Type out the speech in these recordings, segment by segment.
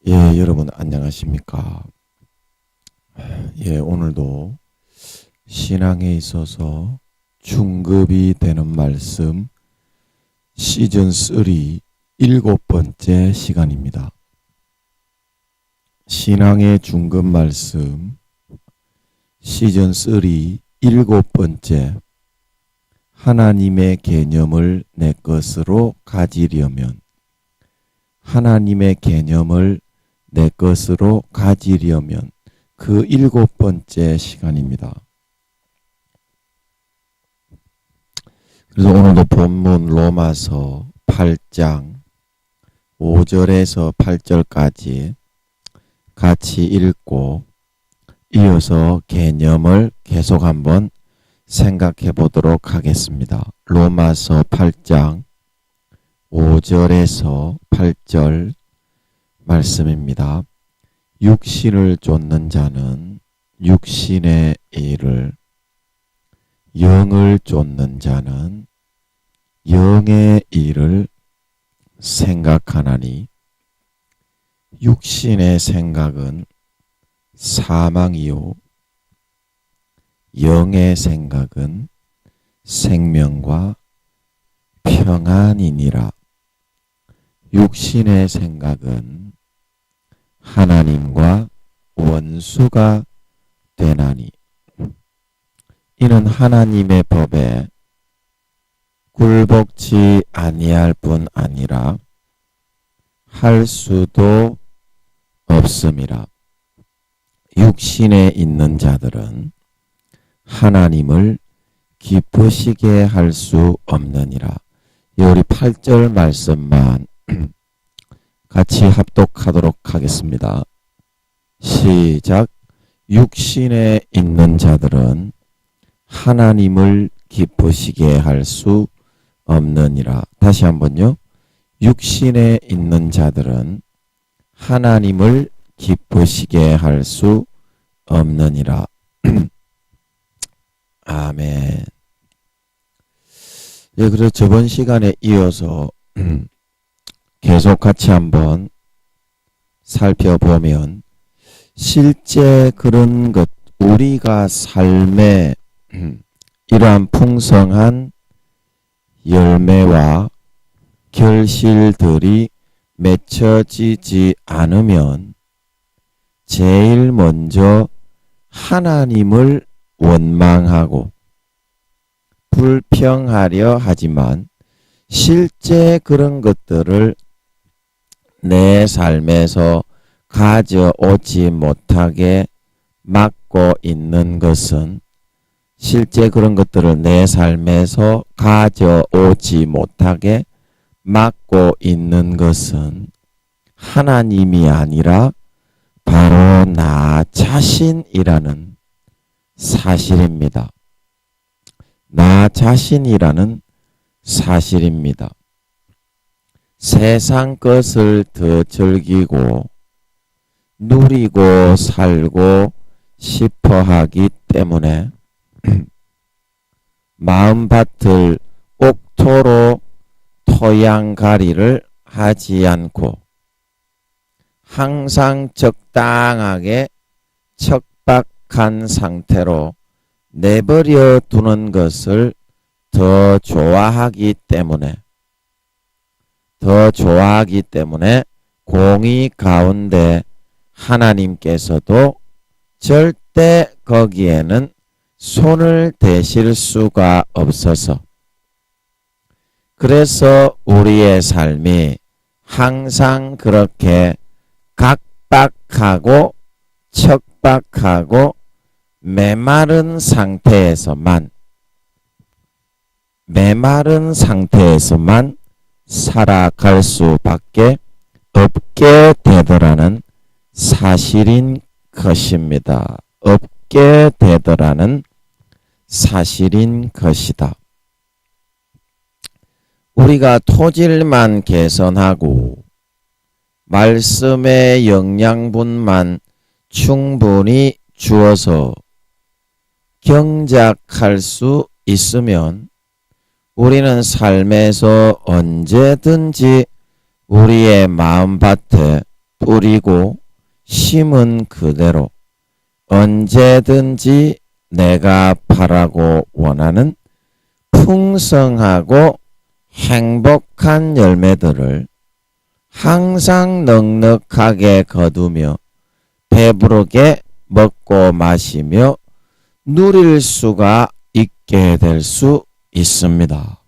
예, 여러분 안녕하십니까? 예, 오늘도 신앙에 있어서 중급이 되는 말씀 시즌 3 7번째 시간입니다. 신앙의 중급 말씀 시즌 3 7번째 하나님의 개념을 내 것으로 가지려면 하나님의 개념을 내 것으로 가지려면 그 7번째 시간입니다. 그래서 오늘도 본문 로마서 8장 5절에서 8절까지 같이 읽고 이어서 개념을 계속 한번 생각해 보도록 하겠습니다. 로마서 8장 5절에서 8절 말씀입니다. 육신을 쫓는 자는 육신의 일을, 영을 쫓는 자는 영의 일을 생각하나니 육신의 생각은 사망이요 영의 생각은 생명과 평안이니라. 육신의 생각은 하나님과 원수가 되나니 이는 하나님의 법에 굴복치 아니할 뿐 아니라 할 수도 없음이라. 육신에 있는 자들은 하나님을 기쁘시게 할 수 없느니라. 우리 8절 말씀만 같이 합독하도록 하겠습니다. 시작. 육신에 있는 자들은 하나님을 기쁘시게 할 수 없느니라. 다시 한번요. 육신에 있는 자들은 하나님을 기쁘시게 할 수 없느니라. 아멘. 예, 그래서 저번 시간에 이어서 계속 같이 한번 살펴보면 실제 그런 것, 우리가 삶에 이러한 풍성한 열매와 결실들이 맺혀지지 않으면 제일 먼저 하나님을 원망하고 불평하려 하지만 실제 그런 것들을 내 삶에서 가져오지 못하게 막고 있는 것은 실제 그런 것들을 내 삶에서 가져오지 못하게 막고 있는 것은 하나님이 아니라 바로 나 자신이라는 사실입니다. 나 자신이라는 사실입니다. 세상 것을 더 즐기고 누리고 살고 싶어 하기 때문에 마음밭을 옥토로 토양가리를 하지 않고 항상 적당하게 척박한 상태로 내버려 두는 것을 더 좋아하기 때문에 공의 가운데 하나님께서도 절대 거기에는 손을 대실 수가 없어서 그래서 우리의 삶이 항상 그렇게 각박하고 척박하고 메마른 상태에서만 살아갈 수밖에 없게 되더라는 사실인 것입니다. 없게 되더라는 사실인 것이다. 우리가 토질만 개선하고 말씀의 영양분만 충분히 주어서 경작할 수 있으면 우리는 삶에서 언제든지 우리의 마음밭에 뿌리고 심은 그대로 언제든지 내가 바라고 원하는 풍성하고 행복한 열매들을 항상 넉넉하게 거두며 배부르게 먹고 마시며 누릴 수가 있게 될 수 있습니다.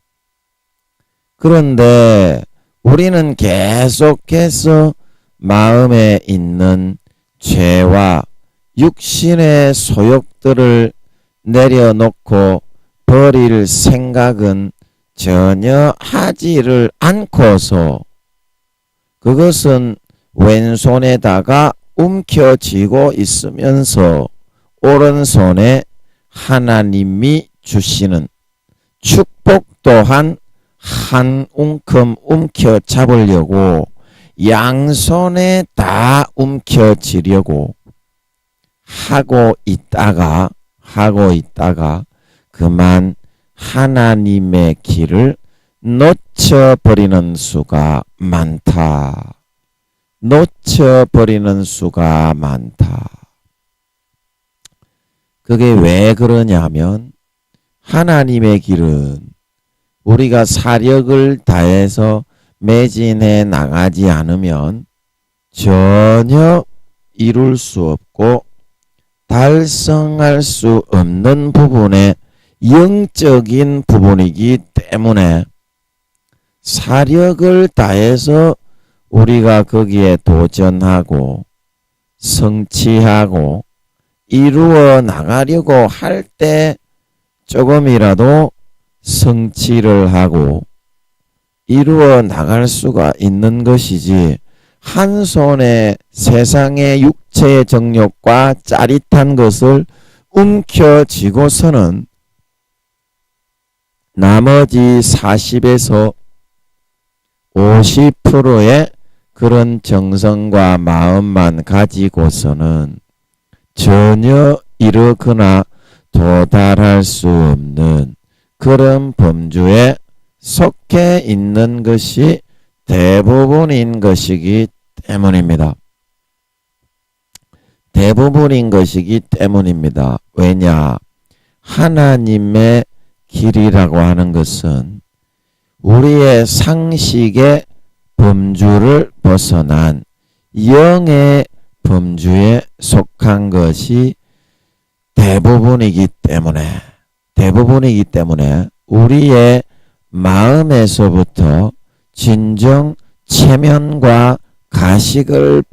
그런데 우리는 계속해서 마음에 있는 죄와 육신의 소욕들을 내려놓고 버릴 생각은 전혀 하지를 않고서 그것은 왼손에다가 움켜쥐고 있으면서 오른손에 하나님이 주시는 축복 또한 한 움큼 움켜잡으려고 양손에 다 움켜쥐려고 하고 있다가 그만 하나님의 길을 놓쳐버리는 수가 많다. 그게 왜 그러냐면 하나님의 길은 우리가 사력을 다해서 매진해 나가지 않으면 전혀 이룰 수 없고 달성할 수 없는 부분의 영적인 부분이기 때문에 사력을 다해서 우리가 거기에 도전하고 성취하고 이루어 나가려고 할 때 조금이라도 성취를 하고 이루어 나갈 수가 있는 것이지, 한 손에 세상의 육체의 정욕과 짜릿한 것을 움켜쥐고서는 나머지 40에서 50%의 그런 정성과 마음만 가지고서는 전혀 이르거나 도달할 수 없는 그런 범주에 속해 있는 것이 대부분인 것이기 때문입니다. 왜냐? 하나님의 길이라고 하는 것은 우리의 상식의 범주를 벗어난 영의 범주에 속한 것이 대부분이기 때문에 우리의 마음에서부터 진정 체면과 가식을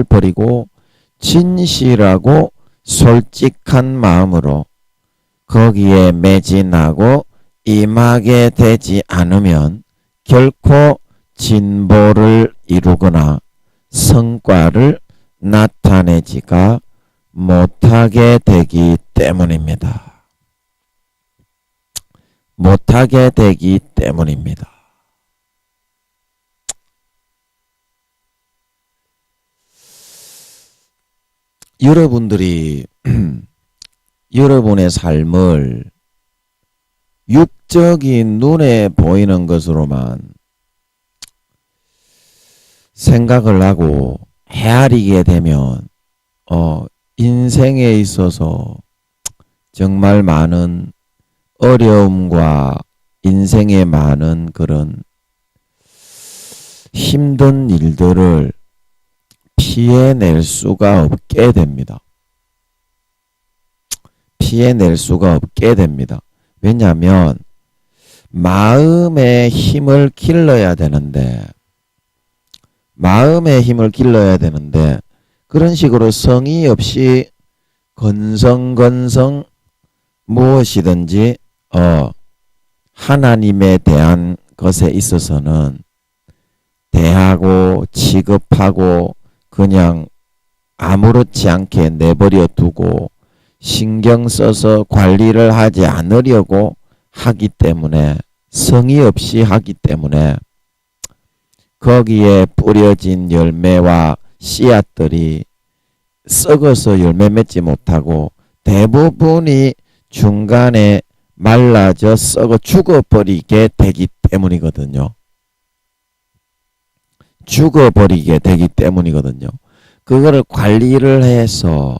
버리고 진실하고 솔직한 마음으로 거기에 매진하고 임하게 되지 않으면 결코 진보를 이루거나 성과를 나타내지가 못하게 되기 때문입니다. 여러분들이 여러분의 삶을 육적인 눈에 보이는 것으로만 생각을 하고 헤아리게 되면 인생에 있어서 정말 많은 어려움과 인생의 많은 그런 힘든 일들을 피해낼 수가 없게 됩니다. 왜냐하면 마음의 힘을 길러야 되는데 그런 식으로 성의 없이 건성 무엇이든지 하나님에 대한 것에 있어서는 대하고 취급하고 그냥 아무렇지 않게 내버려 두고 신경 써서 관리를 하지 않으려고 하기 때문에, 성의 없이 하기 때문에 거기에 뿌려진 열매와 씨앗들이 썩어서 열매 맺지 못하고 대부분이 중간에 말라져 썩어 죽어버리게 되기 때문이거든요. 죽어버리게 되기 때문이거든요. 그거를 관리를 해서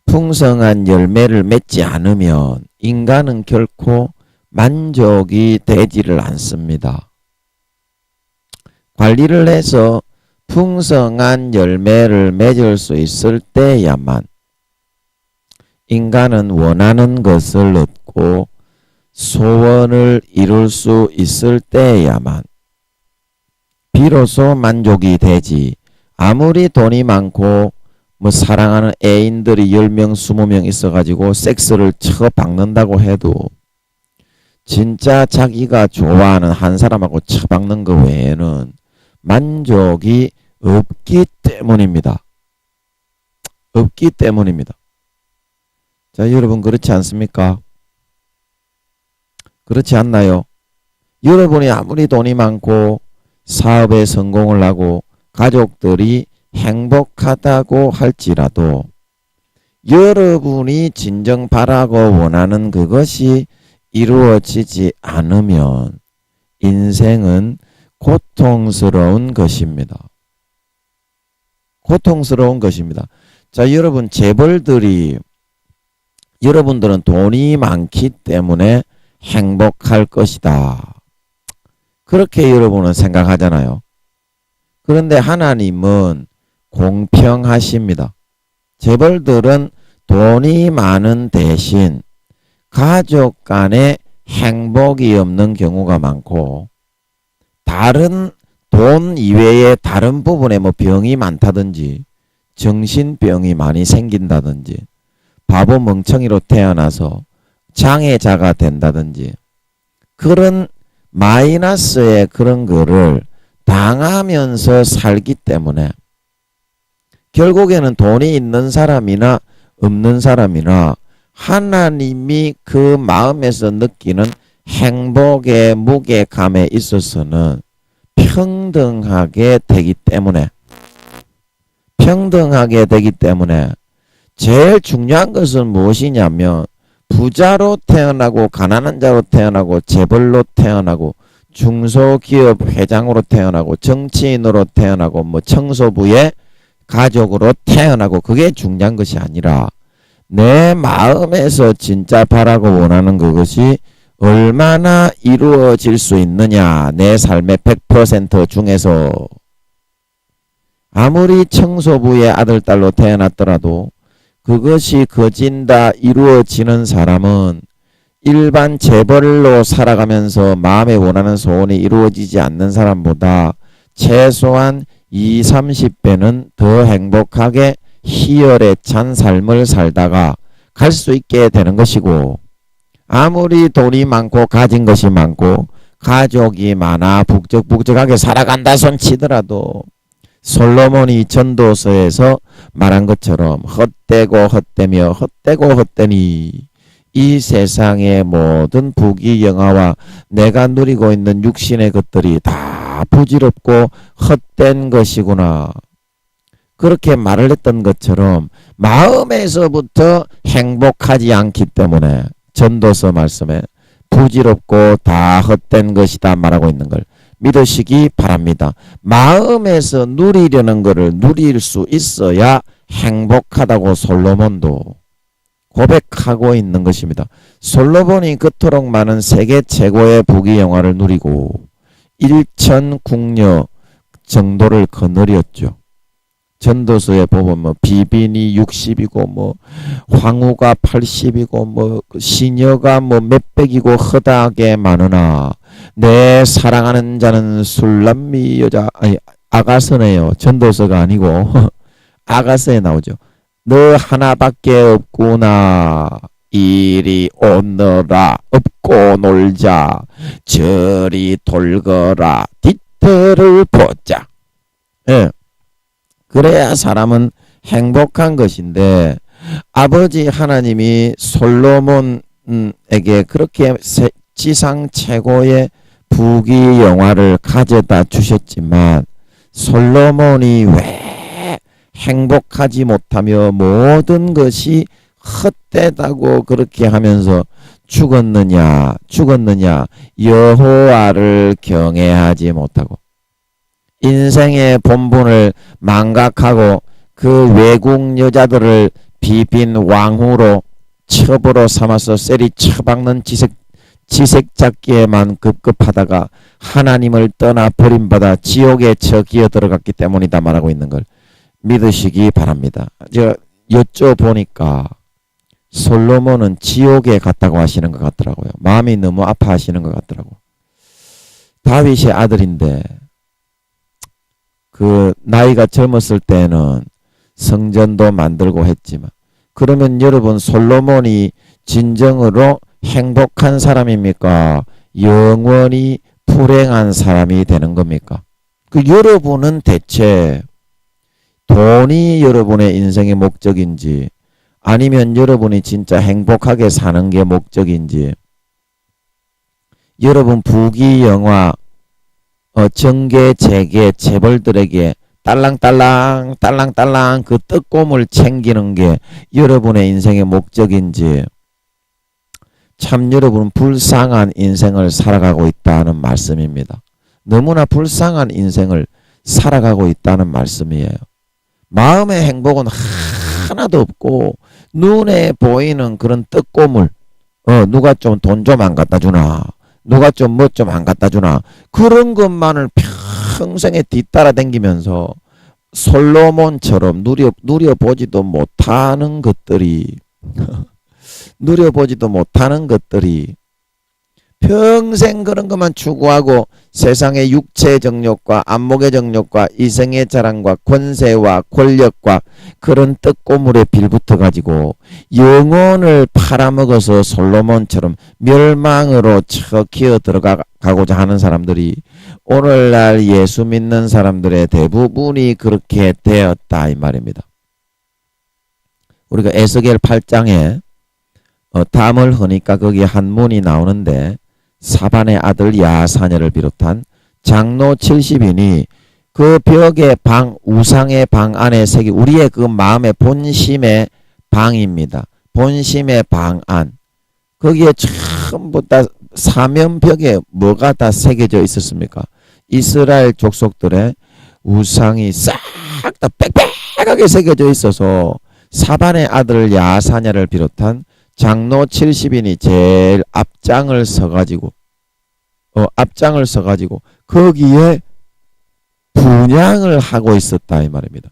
풍성한 열매를 맺지 않으면 인간은 결코 만족이 되지를 않습니다. 관리를 해서 풍성한 열매를 맺을 수 있을 때야만 인간은 원하는 것을 얻고 소원을 이룰 수 있을 때야만 비로소 만족이 되지. 아무리 돈이 많고 뭐 사랑하는 애인들이 10명 20명 있어가지고 섹스를 쳐박는다고 해도 진짜 자기가 좋아하는 한 사람하고 쳐박는 것 외에는 만족이 없기 때문입니다. 없기 때문입니다. 자, 여러분 그렇지 않습니까? 그렇지 않나요? 여러분이 아무리 돈이 많고 사업에 성공을 하고 가족들이 행복하다고 할지라도 여러분이 진정 바라고 원하는 그것이 이루어지지 않으면 인생은 고통스러운 것입니다. 고통스러운 것입니다. 자, 여러분 재벌들이 여러분들은 돈이 많기 때문에 행복할 것이다. 그렇게 여러분은 생각하잖아요. 그런데 하나님은 공평하십니다. 재벌들은 돈이 많은 대신 가족 간에 행복이 없는 경우가 많고 다른 돈 이외의 다른 부분에 뭐 병이 많다든지 정신병이 많이 생긴다든지 바보 멍청이로 태어나서 장애자가 된다든지 그런 마이너스의 그런 거를 당하면서 살기 때문에 결국에는 돈이 있는 사람이나 없는 사람이나 하나님이 그 마음에서 느끼는 행복의 무게감에 있어서는 평등하게 되기 때문에 제일 중요한 것은 무엇이냐면 부자로 태어나고 가난한 자로 태어나고 재벌로 태어나고 중소기업 회장으로 태어나고 정치인으로 태어나고 뭐 청소부의 가족으로 태어나고 그게 중요한 것이 아니라 내 마음에서 진짜 바라고 원하는 그것이 얼마나 이루어질 수 있느냐. 내 삶의 100% 중에서 아무리 청소부의 아들, 딸로 태어났더라도 그것이 거진다 이루어지는 사람은 일반 재벌로 살아가면서 마음에 원하는 소원이 이루어지지 않는 사람보다 최소한 20, 30배는 더 행복하게 희열에 찬 삶을 살다가 갈 수 있게 되는 것이고 아무리 돈이 많고 가진 것이 많고 가족이 많아 북적북적하게 살아간다 손치더라도 솔로몬이 전도서에서 말한 것처럼 헛되고 헛되며 헛되고 헛되니 이 세상의 모든 부귀영화와 내가 누리고 있는 육신의 것들이 다 부질없고 헛된 것이구나. 그렇게 말을 했던 것처럼 마음에서부터 행복하지 않기 때문에 전도서 말씀에 부질없고 다 헛된 것이다 말하고 있는 걸 믿으시기 바랍니다. 마음에서 누리려는 것을 누릴 수 있어야 행복하다고 솔로몬도 고백하고 있는 것입니다. 솔로몬이 그토록 많은 세계 최고의 부귀영화를 누리고 1000궁녀 정도를 거느렸죠. 전도서에 보면 뭐 비빈이 60이고 뭐 황후가 80이고 뭐 시녀가 뭐 몇백이고 허다하게 많으나 내 사랑하는 자는 술람미 여자 아니 아가서네요. 전도서가 아니고 아가서에 나오죠. 너 하나밖에 없구나. 이리 오너라 업고 놀자 저리 돌거라 뒤터를 보자. 예. 그래야 사람은 행복한 것인데 아버지 하나님이 솔로몬에게 그렇게 지상 최고의 부귀영화를 가져다 주셨지만 솔로몬이 왜 행복하지 못하며 모든 것이 헛되다고 그렇게 하면서 죽었느냐 여호와를 경외하지 못하고 인생의 본분을 망각하고 그 외국 여자들을 비빈 왕후로 첩으로 삼아서 세리 처박는 지색잡기에만 급급하다가 하나님을 떠나 버림받아 지옥에 처기어 들어갔기 때문이다 말하고 있는 걸 믿으시기 바랍니다. 제가 여쭤보니까 솔로몬은 지옥에 갔다고 하시는 것 같더라고요. 마음이 너무 아파하시는 것 같더라고. 다윗의 아들인데 그 나이가 젊었을 때는 성전도 만들고 했지만 그러면 여러분 솔로몬이 진정으로 행복한 사람입니까? 영원히 불행한 사람이 되는 겁니까? 그 여러분은 대체 돈이 여러분의 인생의 목적인지 아니면 여러분이 진짜 행복하게 사는 게 목적인지 여러분 부귀영화 정계 재계 재벌들에게 딸랑딸랑 그 떡고물 챙기는 게 여러분의 인생의 목적인지 참 여러분은 불쌍한 인생을 살아가고 있다는 말씀입니다. 너무나 불쌍한 인생을 살아가고 있다는 말씀이에요. 마음의 행복은 하나도 없고 눈에 보이는 그런 떡고물 누가 좀 돈 좀 안 갖다 주나 누가 좀 뭐 좀 안 갖다 주나 그런 것만을 평생에 뒤따라 다니면서 솔로몬처럼 누려보지도 못하는 것들이 평생 그런 것만 추구하고 세상의 육체의 정욕과 안목의 정욕과 이생의 자랑과 권세와 권력과 그런 떡고물에 빌붙어 가지고 영혼을 팔아먹어서 솔로몬처럼 멸망으로 기어 들어가고자 하는 사람들이 오늘날 예수 믿는 사람들의 대부분이 그렇게 되었다 이 말입니다. 우리가 에스겔 8장에 담을 허니까 거기에 한 문이 나오는데 사반의 아들 야사냐를 비롯한 장로 70인이 그 벽의 방 우상의 방 안에 새기 우리의 그 마음의 본심의 방입니다. 본심의 방 안 거기에 전부 다 사면벽에 뭐가 다 새겨져 있었습니까? 이스라엘 족속들의 우상이 싹 다 빽빽하게 새겨져 있어서 사반의 아들 야사냐를 비롯한 장로 70인이 제일 앞장을 서가지고 거기에 분향을 하고 있었다 이 말입니다.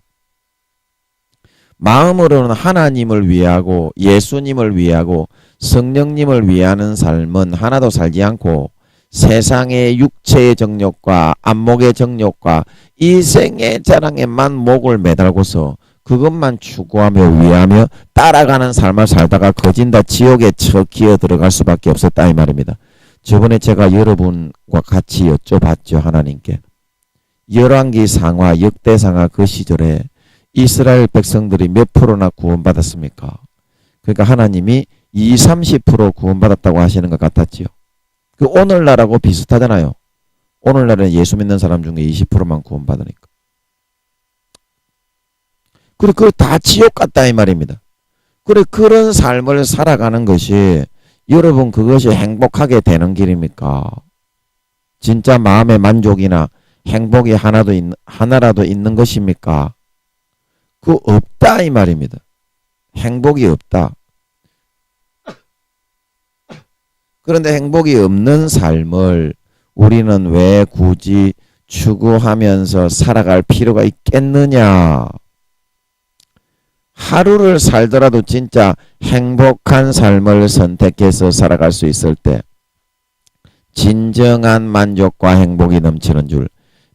마음으로는 하나님을 위하고 예수님을 위하고 성령님을 위하는 삶은 하나도 살지 않고 세상의 육체의 정욕과 안목의 정욕과 이생의 자랑에만 목을 매달고서 그것만 추구하며 위하며 따라가는 삶을 살다가 거진다 지옥에 기어 들어갈 수밖에 없었다 이 말입니다. 저번에 제가 여러분과 같이 여쭤봤죠. 하나님께 열왕기 상하 역대상하 그 시절에 이스라엘 백성들이 몇 프로나 구원받았습니까? 그러니까 하나님이 20-30% 구원받았다고 하시는 것 같았지요. 그 오늘날하고 비슷하잖아요. 오늘날은 예수 믿는 사람 중에 20%만 구원받으니까. 그래, 그거 다 지옥 같다 이 말입니다. 그래, 그런 삶을 살아가는 것이 여러분 그것이 행복하게 되는 길입니까? 진짜 마음의 만족이나 행복이 하나라도 있는 것입니까? 그거 없다 이 말입니다. 행복이 없다. 그런데 행복이 없는 삶을 우리는 왜 굳이 추구하면서 살아갈 필요가 있겠느냐? 하루를 살더라도 진짜 행복한 삶을 선택해서 살아갈 수 있을 때 진정한 만족과 행복이 넘치는 줄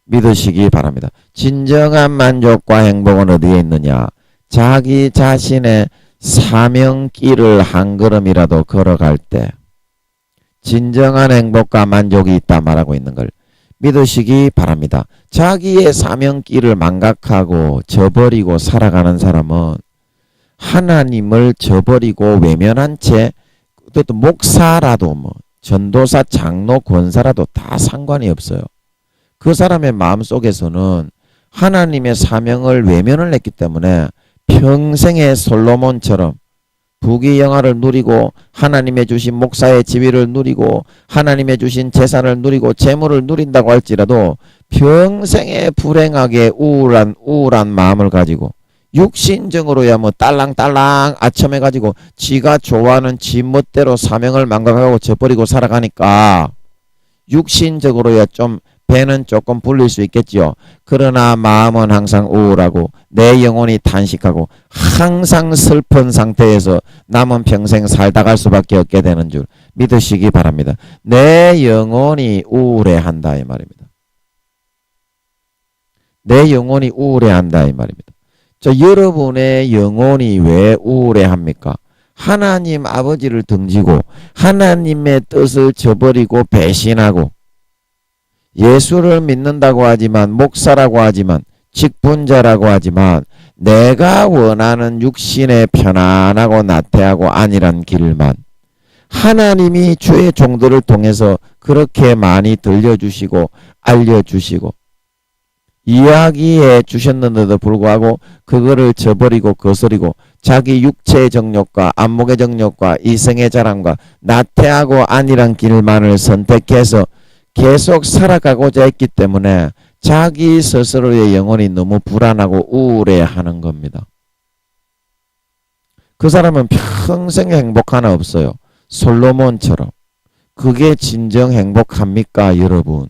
믿으시기 바랍니다. 진정한 만족과 행복은 어디에 있느냐? 자기 자신의 사명길을 한 걸음이라도 걸어갈 때 진정한 행복과 만족이 있다 말하고 있는 걸 믿으시기 바랍니다. 자기의 사명길을 망각하고 저버리고 살아가는 사람은 하나님을 저버리고 외면한 채 또 목사라도 뭐 전도사 장로 권사라도 다 상관이 없어요. 그 사람의 마음속에서는 하나님의 사명을 외면을 했기 때문에 평생의 솔로몬처럼 부귀영화를 누리고 하나님의 주신 목사의 지위를 누리고 하나님의 주신 재산을 누리고 재물을 누린다고 할지라도 평생에 불행하게 우울한 마음을 가지고 육신적으로야 뭐 딸랑딸랑 아첨해가지고 지가 좋아하는 지 멋대로 사명을 망각하고 저버리고 살아가니까 육신적으로야 좀 배는 조금 불릴 수 있겠지요. 그러나 마음은 항상 우울하고 내 영혼이 탄식하고 항상 슬픈 상태에서 남은 평생 살다 갈 수밖에 없게 되는 줄 믿으시기 바랍니다. 내 영혼이 우울해한다 이 말입니다. 내 영혼이 우울해한다 이 말입니다. 여러분의 영혼이 왜 우울해합니까? 하나님 아버지를 등지고 하나님의 뜻을 저버리고 배신하고 예수를 믿는다고 하지만 목사라고 하지만 직분자라고 하지만 내가 원하는 육신의 편안하고 나태하고 안일한 길만 하나님이 주의 종들을 통해서 그렇게 많이 들려주시고 알려주시고 이야기해 주셨는데도 불구하고 그거를 저버리고 거스리고 자기 육체의 정욕과 안목의 정욕과 이성의 자랑과 나태하고 안일한 길만을 선택해서 계속 살아가고자 했기 때문에 자기 스스로의 영혼이 너무 불안하고 우울해하는 겁니다. 그 사람은 평생 행복 하나 없어요. 솔로몬처럼. 그게 진정 행복합니까 여러분?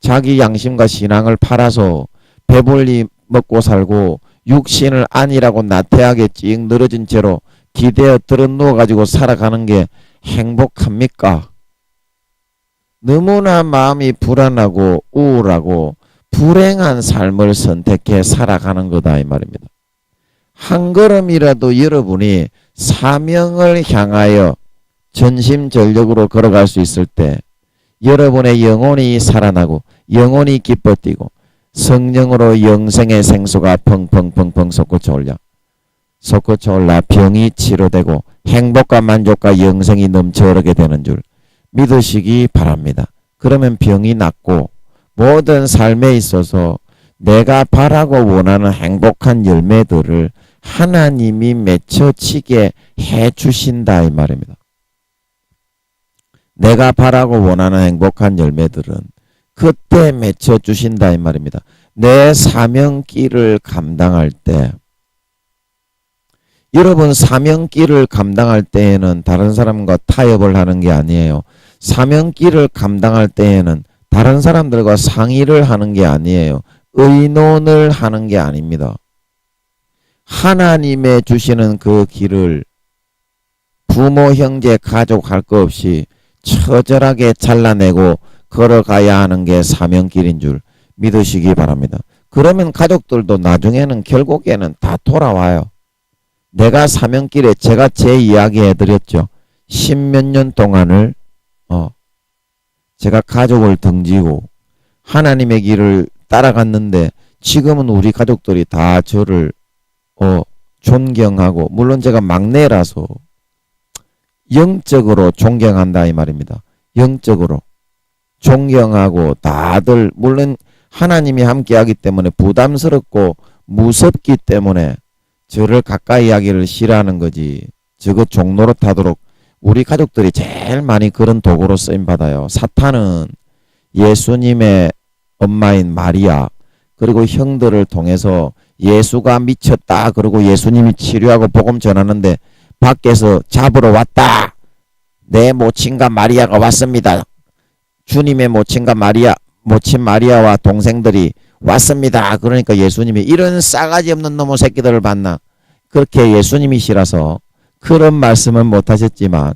자기 양심과 신앙을 팔아서 배불리 먹고 살고 육신을 안일하고 나태하게 찡 늘어진 채로 기대어 들어누워가지고 살아가는 게 행복합니까? 너무나 마음이 불안하고 우울하고 불행한 삶을 선택해 살아가는 거다 이 말입니다. 한 걸음이라도 여러분이 사명을 향하여 전심전력으로 걸어갈 수 있을 때 여러분의 영혼이 살아나고 영혼이 기뻐 뛰고 성령으로 영생의 생수가 펑펑펑펑 솟구쳐 올라 병이 치료되고 행복과 만족과 영생이 넘쳐 흐르게 되는 줄 믿으시기 바랍니다. 그러면 병이 낫고 모든 삶에 있어서 내가 바라고 원하는 행복한 열매들을 하나님이 맺혀지게 해주신다 이 말입니다. 내가 바라고 원하는 행복한 열매들은 그때 맺혀주신다 이 말입니다. 내 사명길을 감당할 때 여러분 사명길을 감당할 때에는 다른 사람과 타협을 하는 게 아니에요. 사명길을 감당할 때에는 다른 사람들과 상의를 하는 게 아니에요. 의논을 하는 게 아닙니다. 하나님의 주시는 그 길을 부모, 형제, 가족 할 거 없이 처절하게 잘라내고 걸어가야 하는 게 사명길인 줄 믿으시기 바랍니다. 그러면 가족들도 나중에는 결국에는 다 돌아와요. 내가 사명길에 제가 제 이야기 해드렸죠. 10몇 년 동안을 제가 가족을 등지고 하나님의 길을 따라갔는데 지금은 우리 가족들이 다 저를 존경하고 물론 제가 막내라서 영적으로 존경한다 이 말입니다. 영적으로 존경하고 다들 물론 하나님이 함께하기 때문에 부담스럽고 무섭기 때문에 저를 가까이 하기를 싫어하는 거지. 저거 종로로 타도록 우리 가족들이 제일 많이 그런 도구로 쓰임받아요. 사탄은 예수님의 엄마인 마리아 그리고 형들을 통해서 예수가 미쳤다 그리고 예수님이 치료하고 복음 전하는데 밖에서 잡으러 왔다. 내 모친과 마리아가 왔습니다. 주님의 모친과 모친 마리아와 동생들이 왔습니다. 그러니까 예수님이 이런 싸가지 없는 놈의 새끼들을 봤나. 그렇게 예수님이 싫어서 그런 말씀은 못하셨지만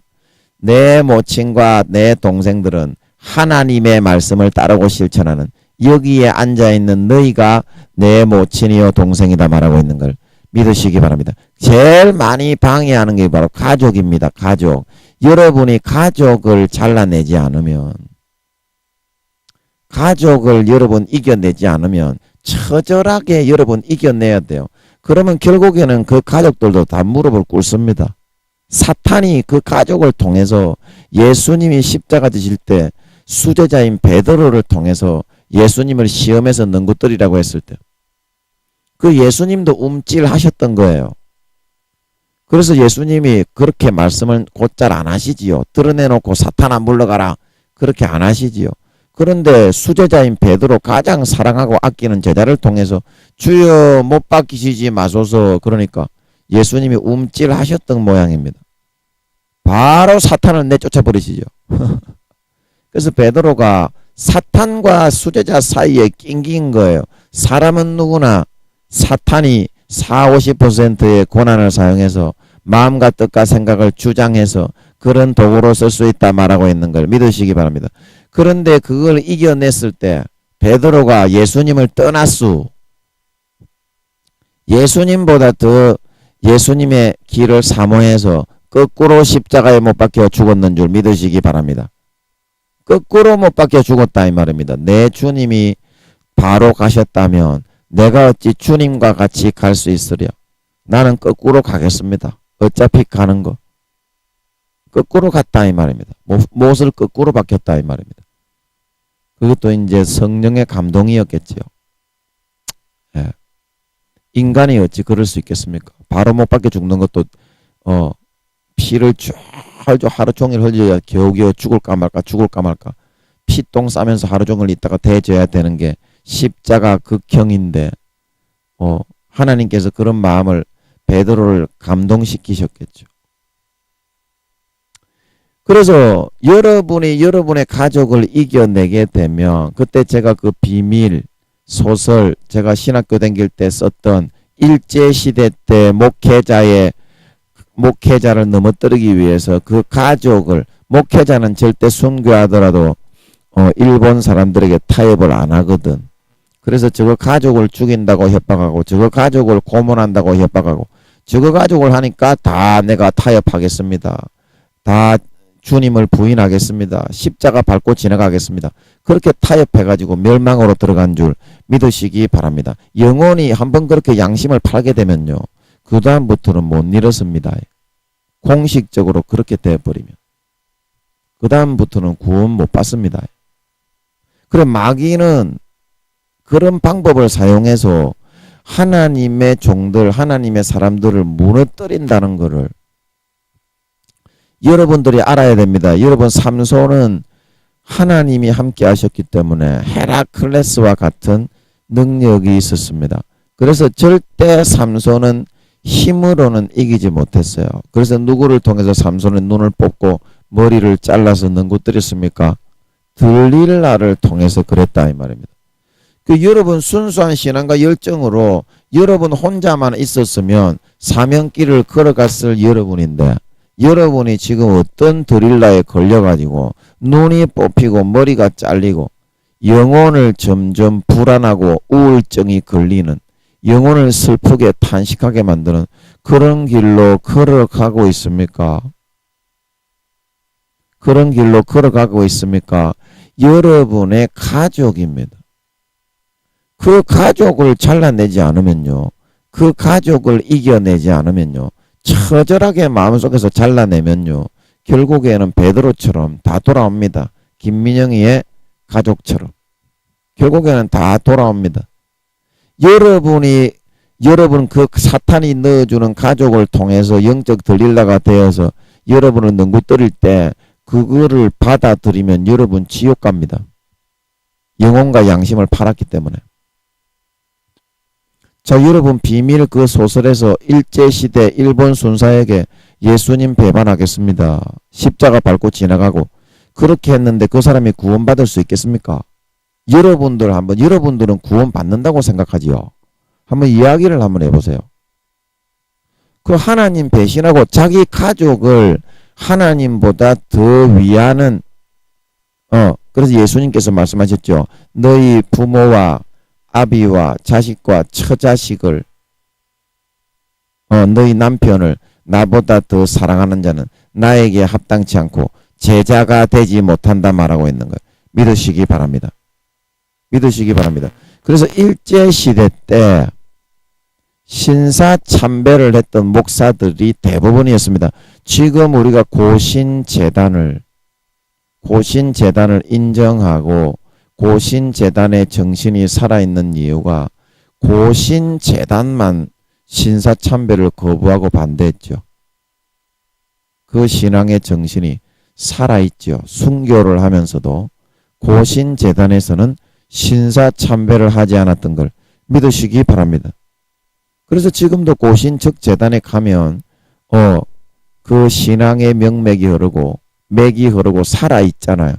내 모친과 내 동생들은 하나님의 말씀을 따르고 실천하는 여기에 앉아있는 너희가 내 모친이요 동생이다 말하고 있는 걸 믿으시기 바랍니다. 제일 많이 방해하는 게 바로 가족입니다. 가족. 여러분이 가족을 잘라내지 않으면 가족을 여러분 이겨내지 않으면 처절하게 여러분 이겨내야 돼요. 그러면 결국에는 그 가족들도 다 무릎을 꿇습니다. 사탄이 그 가족을 통해서 예수님이 십자가 지실 때 수제자인 베드로를 통해서 예수님을 시험에서 능구떨이라고 했을 때 그 예수님도 움찔하셨던 거예요. 그래서 예수님이 그렇게 말씀을 곧잘 안 하시지요. 드러내놓고 사탄아 물러가라. 그렇게 안 하시지요. 그런데 수제자인 베드로, 가장 사랑하고 아끼는 제자를 통해서 주여 못 박히시지 마소서, 그러니까 예수님이 움찔하셨던 모양입니다. 바로 사탄을 내쫓아 버리시죠. 그래서 베드로가 사탄과 수제자 사이에 낑긴 거예요. 사람은 누구나 사탄이 40~50%의 권한을 사용해서 마음과 뜻과 생각을 주장해서 그런 도구로 쓸 수 있다 말하고 있는 걸 믿으시기 바랍니다. 그런데 그걸 이겨냈을 때 베드로가 예수님을 떠났수. 예수님보다 더 예수님의 길을 사모해서 거꾸로 십자가에 못 박혀 죽었는 줄 믿으시기 바랍니다. 거꾸로 못 박혀 죽었다 이 말입니다. 내 주님이 바로 가셨다면 내가 어찌 주님과 같이 갈 수 있으랴. 나는 거꾸로 가겠습니다. 어차피 가는 거. 거꾸로 갔다 이 말입니다. 못을 거꾸로 박혔다 이 말입니다. 그것도 이제 성령의 감동이었겠지요. 예. 인간이 어찌 그럴 수 있겠습니까? 바로 못 박혀 죽는 것도 피를 쭉 하루 종일 흘려야 겨우겨우 죽을까 말까 피똥 싸면서 하루 종일 있다가 대져야 되는 게 십자가 극형인데 하나님께서 그런 마음을 베드로를 감동시키셨겠죠. 그래서 여러분이 여러분의 가족을 이겨내게 되면 그때 제가 그 비밀 소설 제가 신학교 다닐 때 썼던 일제시대 때 목회자를 넘어뜨리기 위해서 그 가족을, 목회자는 절대 순교하더라도 일본 사람들에게 타협을 안 하거든. 그래서 저거 가족을 죽인다고 협박하고 저거 가족을 고문한다고 협박하고 저거 가족을 하니까 다 내가 타협하겠습니다. 다 주님을 부인하겠습니다. 십자가 밟고 지나가겠습니다. 그렇게 타협해가지고 멸망으로 들어간 줄 믿으시기 바랍니다. 영혼이 한번 그렇게 양심을 팔게 되면요. 그 다음부터는 못 잃었습니다. 공식적으로 그렇게 되어버리면. 그 다음부터는 구원 못 받습니다. 그래 마귀는 그런 방법을 사용해서 하나님의 종들, 하나님의 사람들을 무너뜨린다는 것을 여러분들이 알아야 됩니다. 여러분 삼손은 하나님이 함께 하셨기 때문에 헤라클레스와 같은 능력이 있었습니다. 그래서 절대 삼손은 힘으로는 이기지 못했어요. 그래서 누구를 통해서 삼손의 눈을 뽑고 머리를 잘라서 능구뜨렸습니까? 들릴라를 통해서 그랬다 이 말입니다. 그 여러분 순수한 신앙과 열정으로 여러분 혼자만 있었으면 사명길을 걸어갔을 여러분인데 여러분이 지금 어떤 드릴라에 걸려가지고 눈이 뽑히고 머리가 잘리고 영혼을 점점 불안하고 우울증이 걸리는, 영혼을 슬프게 탄식하게 만드는 그런 길로 걸어가고 있습니까? 그런 길로 걸어가고 있습니까? 여러분의 가족입니다. 그 가족을 잘라내지 않으면요, 그 가족을 이겨내지 않으면요, 처절하게 마음속에서 잘라내면요, 결국에는 베드로처럼 다 돌아옵니다. 김민영이의 가족처럼 결국에는 다 돌아옵니다. 여러분 그 사탄이 넣어주는 가족을 통해서 영적 들릴라가 되어서 여러분을 능구뜨릴 때 그거를 받아들이면 여러분 지옥 갑니다. 영혼과 양심을 팔았기 때문에. 자, 여러분 비밀 그 소설에서 일제시대 일본 순사에게 예수님 배반하겠습니다. 십자가 밟고 지나가고 그렇게 했는데 그 사람이 구원받을 수 있겠습니까? 여러분들은 구원받는다고 생각하지요. 한번 이야기를 한번 해보세요. 그 하나님 배신하고 자기 가족을 하나님보다 더 위하는, 그래서 예수님께서 말씀하셨죠. 너희 부모와 아비와 자식과 처자식을, 너희 남편을 나보다 더 사랑하는 자는 나에게 합당치 않고 제자가 되지 못한다 말하고 있는 거예요. 믿으시기 바랍니다. 믿으시기 바랍니다. 그래서 일제시대 때 신사참배를 했던 목사들이 대부분이었습니다. 지금 우리가 고신재단을 인정하고 고신재단의 정신이 살아있는 이유가 고신재단만 신사참배를 거부하고 반대했죠. 그 신앙의 정신이 살아있지요. 순교를 하면서도 고신재단에서는 신사참배를 하지 않았던 걸 믿으시기 바랍니다. 그래서 지금도 고신 즉 재단에 가면 그 신앙의 명맥이 흐르고 맥이 흐르고 살아있잖아요.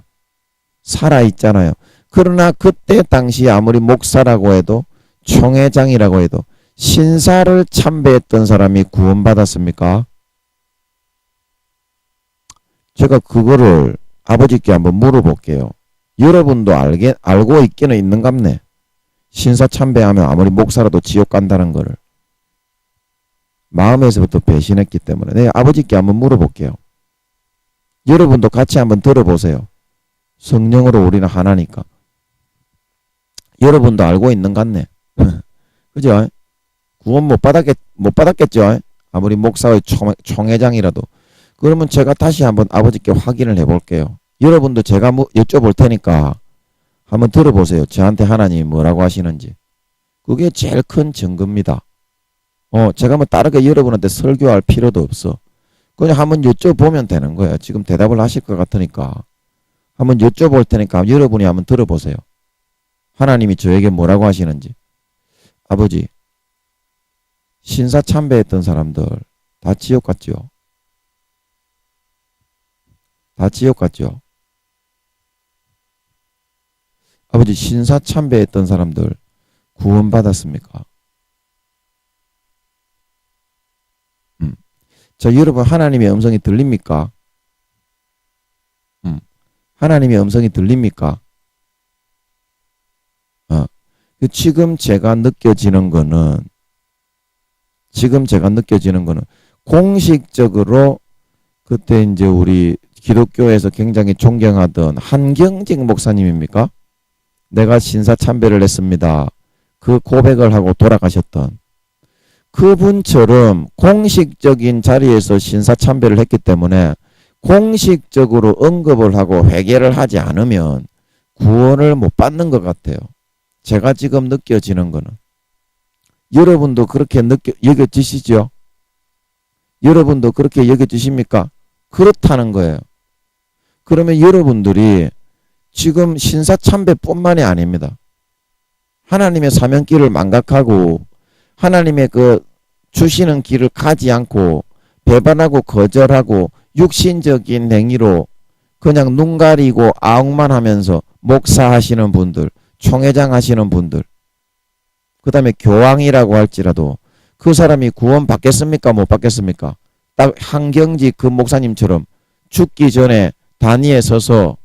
살아있잖아요. 그러나 그때 당시 아무리 목사라고 해도 총회장이라고 해도 신사를 참배했던 사람이 구원받았습니까? 제가 그거를 아버지께 한번 물어볼게요. 여러분도 알고 있기는 있는갑네. 신사 참배하면 아무리 목사라도 지옥 간다는 거를. 마음에서부터 배신했기 때문에 내가 아버지께 한번 물어볼게요. 여러분도 같이 한번 들어보세요. 성령으로 우리는 하나니까. 여러분도 알고 있는 것 같네. 그죠? 구원 못 받았겠죠? 아무리 목사의 총회장이라도. 그러면 제가 다시 한번 아버지께 확인을 해볼게요. 여러분도 제가 여쭤볼 테니까 한번 들어보세요. 저한테 하나님이 뭐라고 하시는지. 그게 제일 큰 증거입니다. 제가 뭐 다르게 여러분한테 설교할 필요도 없어. 그냥 한번 여쭤보면 되는 거예요. 지금 대답을 하실 것 같으니까. 한번 여쭤볼 테니까 여러분이 한번 들어보세요. 하나님이 저에게 뭐라고 하시는지. 아버지, 신사 참배했던 사람들 다 지옥 갔죠? 다 지옥 갔죠? 아버지, 신사 참배했던 사람들 구원받았습니까? 자, 여러분, 하나님의 음성이 들립니까? 하나님의 음성이 들립니까? 지금 제가 느껴지는 거는 공식적으로 그때 이제 우리 기독교에서 굉장히 존경하던 한경직 목사님입니까? 내가 신사 참배를 했습니다. 그 고백을 하고 돌아가셨던 그분처럼 공식적인 자리에서 신사 참배를 했기 때문에 공식적으로 언급을 하고 회개를 하지 않으면 구원을 못 받는 것 같아요. 제가 지금 느껴지는 거는. 여러분도 그렇게 여겨지시죠? 여러분도 그렇게 여겨지십니까? 그렇다는 거예요. 그러면 여러분들이 지금 신사참배뿐만이 아닙니다. 하나님의 사명길을 망각하고 하나님의 그 주시는 길을 가지 않고 배반하고 거절하고 육신적인 행위로 그냥 눈 가리고 아웅만 하면서 목사하시는 분들, 총회장 하시는 분들, 그 다음에 교황이라고 할지라도 그 사람이 구원 받겠습니까? 못 받겠습니까? 딱 한경직 그 목사님처럼 죽기 전에 단위에 서서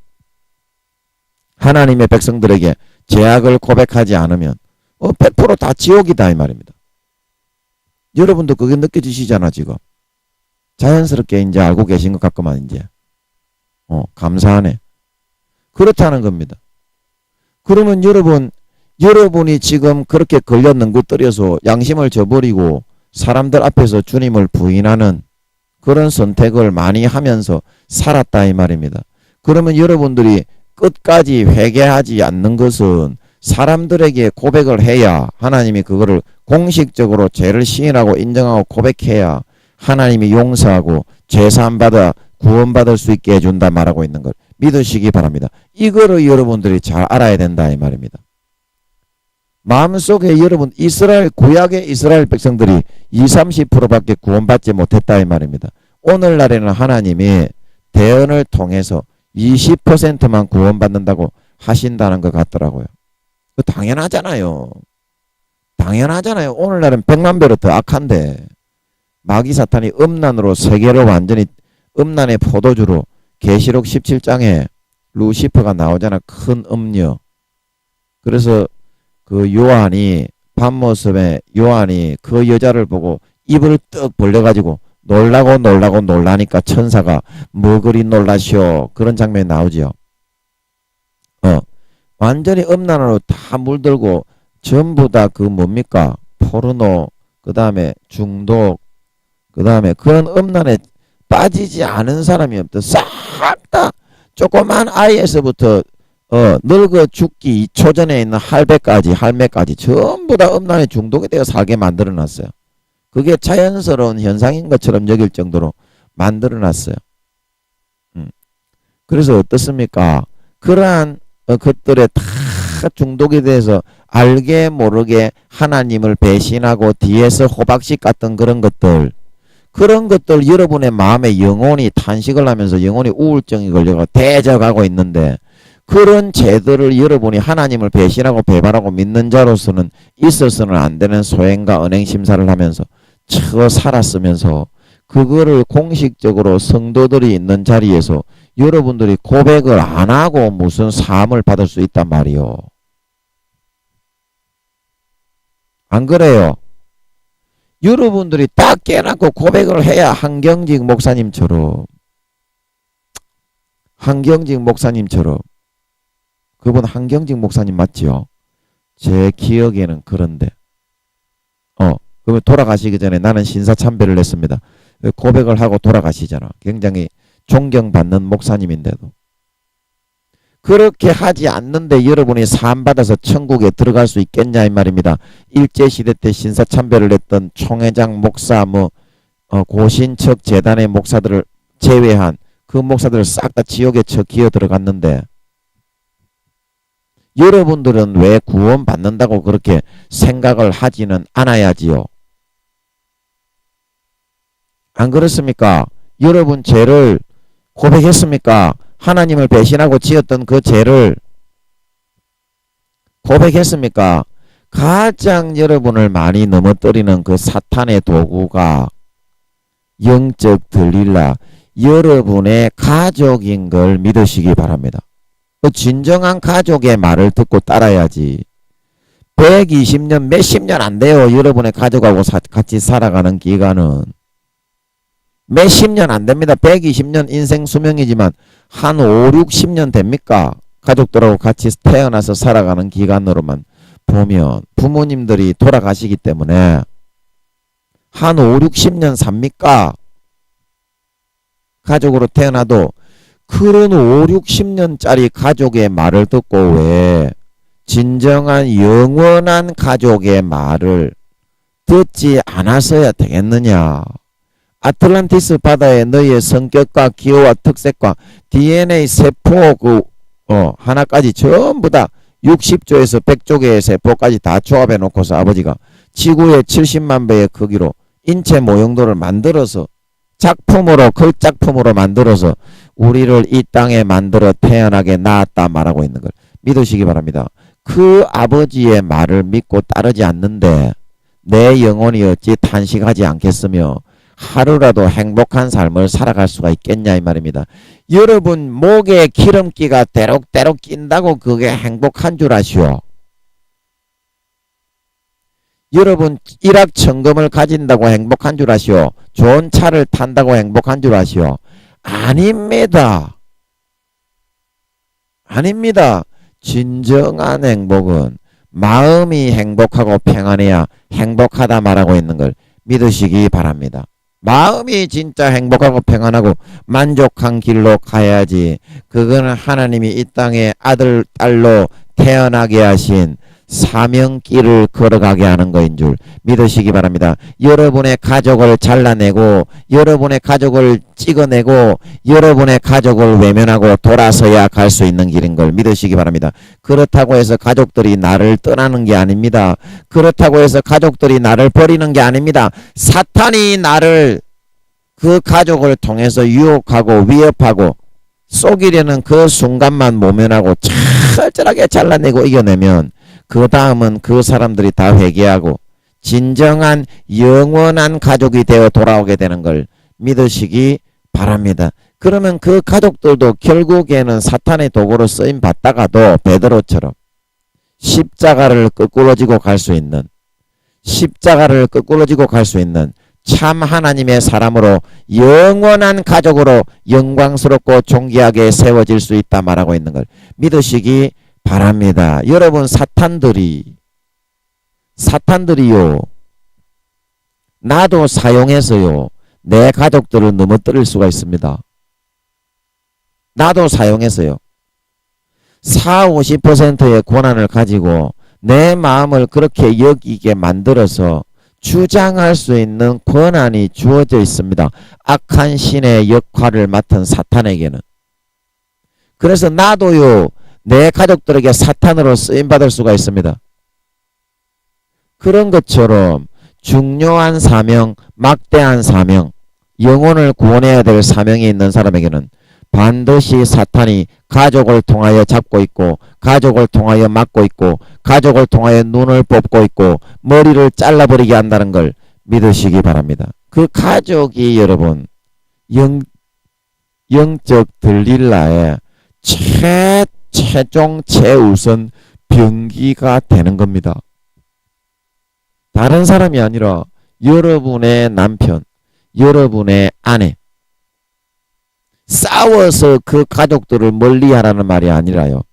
하나님의 백성들에게 죄악을 고백하지 않으면 100% 다 지옥이다 이 말입니다. 여러분도 그게 느껴지시잖아 지금. 자연스럽게 이제 알고 계신 것 같구만 이제. 감사하네. 그렇다는 겁니다. 그러면 여러분이 지금 그렇게 걸려 능구떨여서 양심을 저버리고 사람들 앞에서 주님을 부인하는 그런 선택을 많이 하면서 살았다 이 말입니다. 그러면 여러분들이 끝까지 회개하지 않는 것은 사람들에게 고백을 해야 하나님이 그거를 공식적으로 죄를 시인하고 인정하고 고백해야 하나님이 용서하고 죄사함받아 구원받을 수 있게 해준다 말하고 있는 걸 믿으시기 바랍니다. 이거를 여러분들이 잘 알아야 된다 이 말입니다. 마음속에 여러분 구약의 이스라엘 백성들이 20-30%밖에 구원받지 못했다 이 말입니다. 오늘날에는 하나님이 대언을 통해서 20%만 구원받는다고 하신다는 것 같더라고요. 당연하잖아요. 오늘날은 100만 배로 더 악한데 마귀 사탄이 음란으로 세계를 완전히 음란의 포도주로 계시록 17장에 루시퍼가 나오잖아. 큰 음녀. 그래서 그 요한이 밤모습에 요한이 그 여자를 보고 입을 떡 벌려가지고 놀라니까 천사가 뭐 그리 놀라시오 그런 장면이 나오지요. 완전히 음란으로 다 물들고 전부 다 그 뭡니까 포르노 그 다음에 중독 그 다음에 그런 음란에 빠지지 않은 사람이 없다. 싹 다 조그만 아이에서부터 늙어 죽기 2초 전에 있는 할매까지 전부 다 음란에 중독이 되어 살게 만들어 놨어요. 그게 자연스러운 현상인 것처럼 여길 정도로 만들어 놨어요. 그래서 어떻습니까? 그러한 것들에 다 중독에 대해서 알게 모르게 하나님을 배신하고 뒤에서 호박씨 같은 그런 것들 여러분의 마음에 영혼이 탄식을 하면서 영혼이 우울증이 걸려가 대적하고 있는데 그런 죄들을 여러분이 하나님을 배신하고 배반하고 믿는 자로서는 있어서는 안 되는 소행과 언행심사를 하면서 처 살았으면서 그거를 공식적으로 성도들이 있는 자리에서 여러분들이 고백을 안 하고 무슨 사함을 받을 수 있단 말이요. 안 그래요? 여러분들이 딱 깨닫고 고백을 해야 한경직 목사님처럼 그분 한경직 목사님 맞지요? 제 기억에는 그런데 그분 돌아가시기 전에 나는 신사참배를 했습니다. 고백을 하고 돌아가시잖아. 굉장히 존경받는 목사님인데도 그렇게 하지 않는데 여러분이 사함받아서 천국에 들어갈 수 있겠냐 이 말입니다. 일제시대 때 신사참배를 했던 총회장 목사 고신척 재단의 목사들을 제외한 그 목사들을 싹 다 지옥에 쳐 기어 들어갔는데 여러분들은 왜 구원받는다고 그렇게 생각을 하지는 않아야지요. 안 그렇습니까? 여러분 죄를 고백했습니까? 하나님을 배신하고 지었던 그 죄를 고백했습니까? 가장 여러분을 많이 넘어뜨리는 그 사탄의 도구가 영적 들릴라 여러분의 가족인 걸 믿으시기 바랍니다. 진정한 가족의 말을 듣고 따라야지. 120년 몇십 년 안 돼요. 여러분의 가족하고 같이 살아가는 기간은 몇십 년 안 됩니다. 120년 인생 수명이지만 한 5, 60년 됩니까? 가족들하고 같이 태어나서 살아가는 기간으로만 보면 부모님들이 돌아가시기 때문에 한 5, 60년 삽니까? 가족으로 태어나도 그런 5, 60년짜리 가족의 말을 듣고 왜 진정한 영원한 가족의 말을 듣지 않았어야 되겠느냐? 아틀란티스 바다에 너희의 성격과 기호와 특색과 DNA 세포 하나까지 전부 다 60조에서 100조 개의 세포까지 다 조합해 놓고서 아버지가 지구의 70만 배의 크기로 인체 모형도를 만들어서 걸작품으로 만들어서 우리를 이 땅에 만들어 태어나게 낳았다 말하고 있는 걸 믿으시기 바랍니다. 그 아버지의 말을 믿고 따르지 않는데 내 영혼이 어찌 탄식하지 않겠으며 하루라도 행복한 삶을 살아갈 수가 있겠냐 이 말입니다. 여러분 목에 기름기가 대록대록 낀다고 그게 행복한 줄 아시오? 여러분 일확천금을 가진다고 행복한 줄 아시오? 좋은 차를 탄다고 행복한 줄 아시오? 아닙니다. 아닙니다. 진정한 행복은 마음이 행복하고 평안해야 행복하다 말하고 있는 걸 믿으시기 바랍니다. 마음이 진짜 행복하고 평안하고 만족한 길로 가야지. 그거는 하나님이 이 땅에 아들, 딸로 태어나게 하신 사명길을 걸어가게 하는 거인 줄 믿으시기 바랍니다. 여러분의 가족을 잘라내고 여러분의 가족을 찍어내고 여러분의 가족을 외면하고 돌아서야 갈 수 있는 길인 걸 믿으시기 바랍니다. 그렇다고 해서 가족들이 나를 떠나는 게 아닙니다. 그렇다고 해서 가족들이 나를 버리는 게 아닙니다. 사탄이 나를 그 가족을 통해서 유혹하고 위협하고 속이려는 그 순간만 모면하고 철저하게 잘라내고 이겨내면 그 다음은 그 사람들이 다 회개하고 진정한 영원한 가족이 되어 돌아오게 되는 걸 믿으시기 바랍니다. 그러면 그 가족들도 결국에는 사탄의 도구로 쓰임 받다가도 베드로처럼 십자가를 거꾸로 지고 갈 수 있는 참 하나님의 사람으로 영원한 가족으로 영광스럽고 존귀하게 세워질 수 있다 말하고 있는 걸 믿으시기 바랍니다. 여러분 사탄들이요 나도 사용해서요 내 가족들을 넘어뜨릴 수가 있습니다. 나도 사용해서요 40~50%의 권한을 가지고 내 마음을 그렇게 여기게 만들어서 주장할 수 있는 권한이 주어져 있습니다. 악한 신의 역할을 맡은 사탄에게는. 그래서 나도요, 내 가족들에게 사탄으로 쓰임받을 수가 있습니다. 그런 것처럼 중요한 사명, 막대한 사명, 영혼을 구원해야 될 사명이 있는 사람에게는 반드시 사탄이 가족을 통하여 잡고 있고, 가족을 통하여 막고 있고, 가족을 통하여 눈을 뽑고 있고, 머리를 잘라버리게 한다는 걸 믿으시기 바랍니다. 그 가족이 여러분 영적 들릴라의 최종 최우선 병기가 되는 겁니다. 다른 사람이 아니라 여러분의 남편, 여러분의 아내. 싸워서 그 가족들을 멀리하라는 말이 아니라요.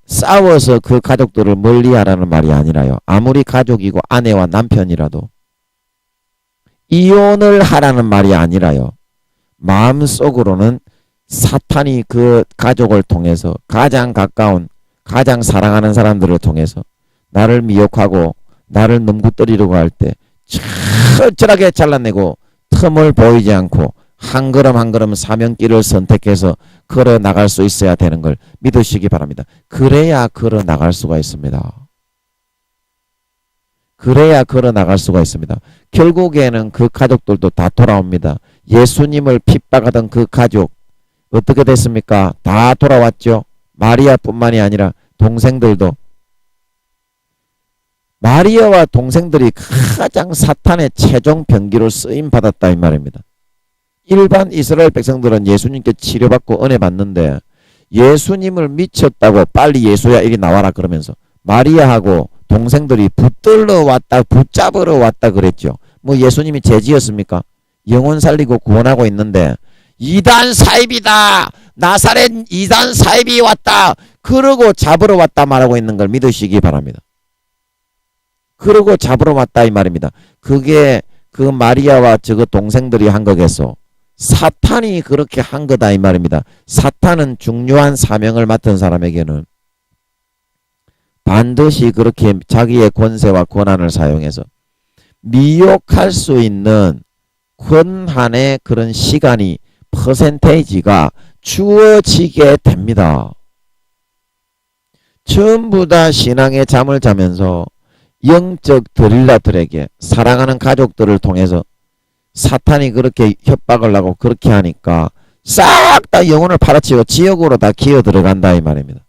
싸워서 그 가족들을 멀리하라는 말이 아니라요. 아무리 가족이고 아내와 남편이라도 이혼을 하라는 말이 아니라요. 마음속으로는 사탄이 그 가족을 통해서 가장 가까운, 가장 사랑하는 사람들을 통해서 나를 미혹하고 나를 넘구뜨리려고 할 때 철저하게 잘라내고 틈을 보이지 않고 한 걸음 한 걸음 사명길을 선택해서 걸어 나갈 수 있어야 되는 걸 믿으시기 바랍니다. 그래야 걸어 나갈 수가 있습니다. 그래야 걸어 나갈 수가 있습니다. 결국에는 그 가족들도 다 돌아옵니다. 예수님을 핍박하던 그 가족 어떻게 됐습니까? 다 돌아왔죠. 마리아뿐만이 아니라 동생들도. 마리아와 동생들이 가장 사탄의 최종 병기로 쓰임받았다 이 말입니다. 일반 이스라엘 백성들은 예수님께 치료받고 은혜 받는데 예수님을 미쳤다고 빨리 예수야 이리 나와라 그러면서 마리아하고 동생들이 붙들러 왔다, 붙잡으러 왔다 그랬죠. 뭐 예수님이 죄지었습니까? 영혼 살리고 구원하고 있는데 이단 사입이다, 나사렛 이단 사입이 왔다 그러고 잡으러 왔다 말하고 있는 걸 믿으시기 바랍니다. 그러고 잡으러 왔다 이 말입니다. 그게 그 마리아와 저거 동생들이 한 거겠소. 사탄이 그렇게 한 거다 이 말입니다. 사탄은 중요한 사명을 맡은 사람에게는 반드시 그렇게 자기의 권세와 권한을 사용해서 미혹할 수 있는 권한의 그런 시간이, 퍼센테이지가 주어지게 됩니다. 전부 다 신앙의 잠을 자면서 영적 드릴라들에게 사랑하는 가족들을 통해서 사탄이 그렇게 협박을 하고 그렇게 하니까 싹 다 영혼을 팔아치고 지옥으로 다 기어 들어간다 이 말입니다.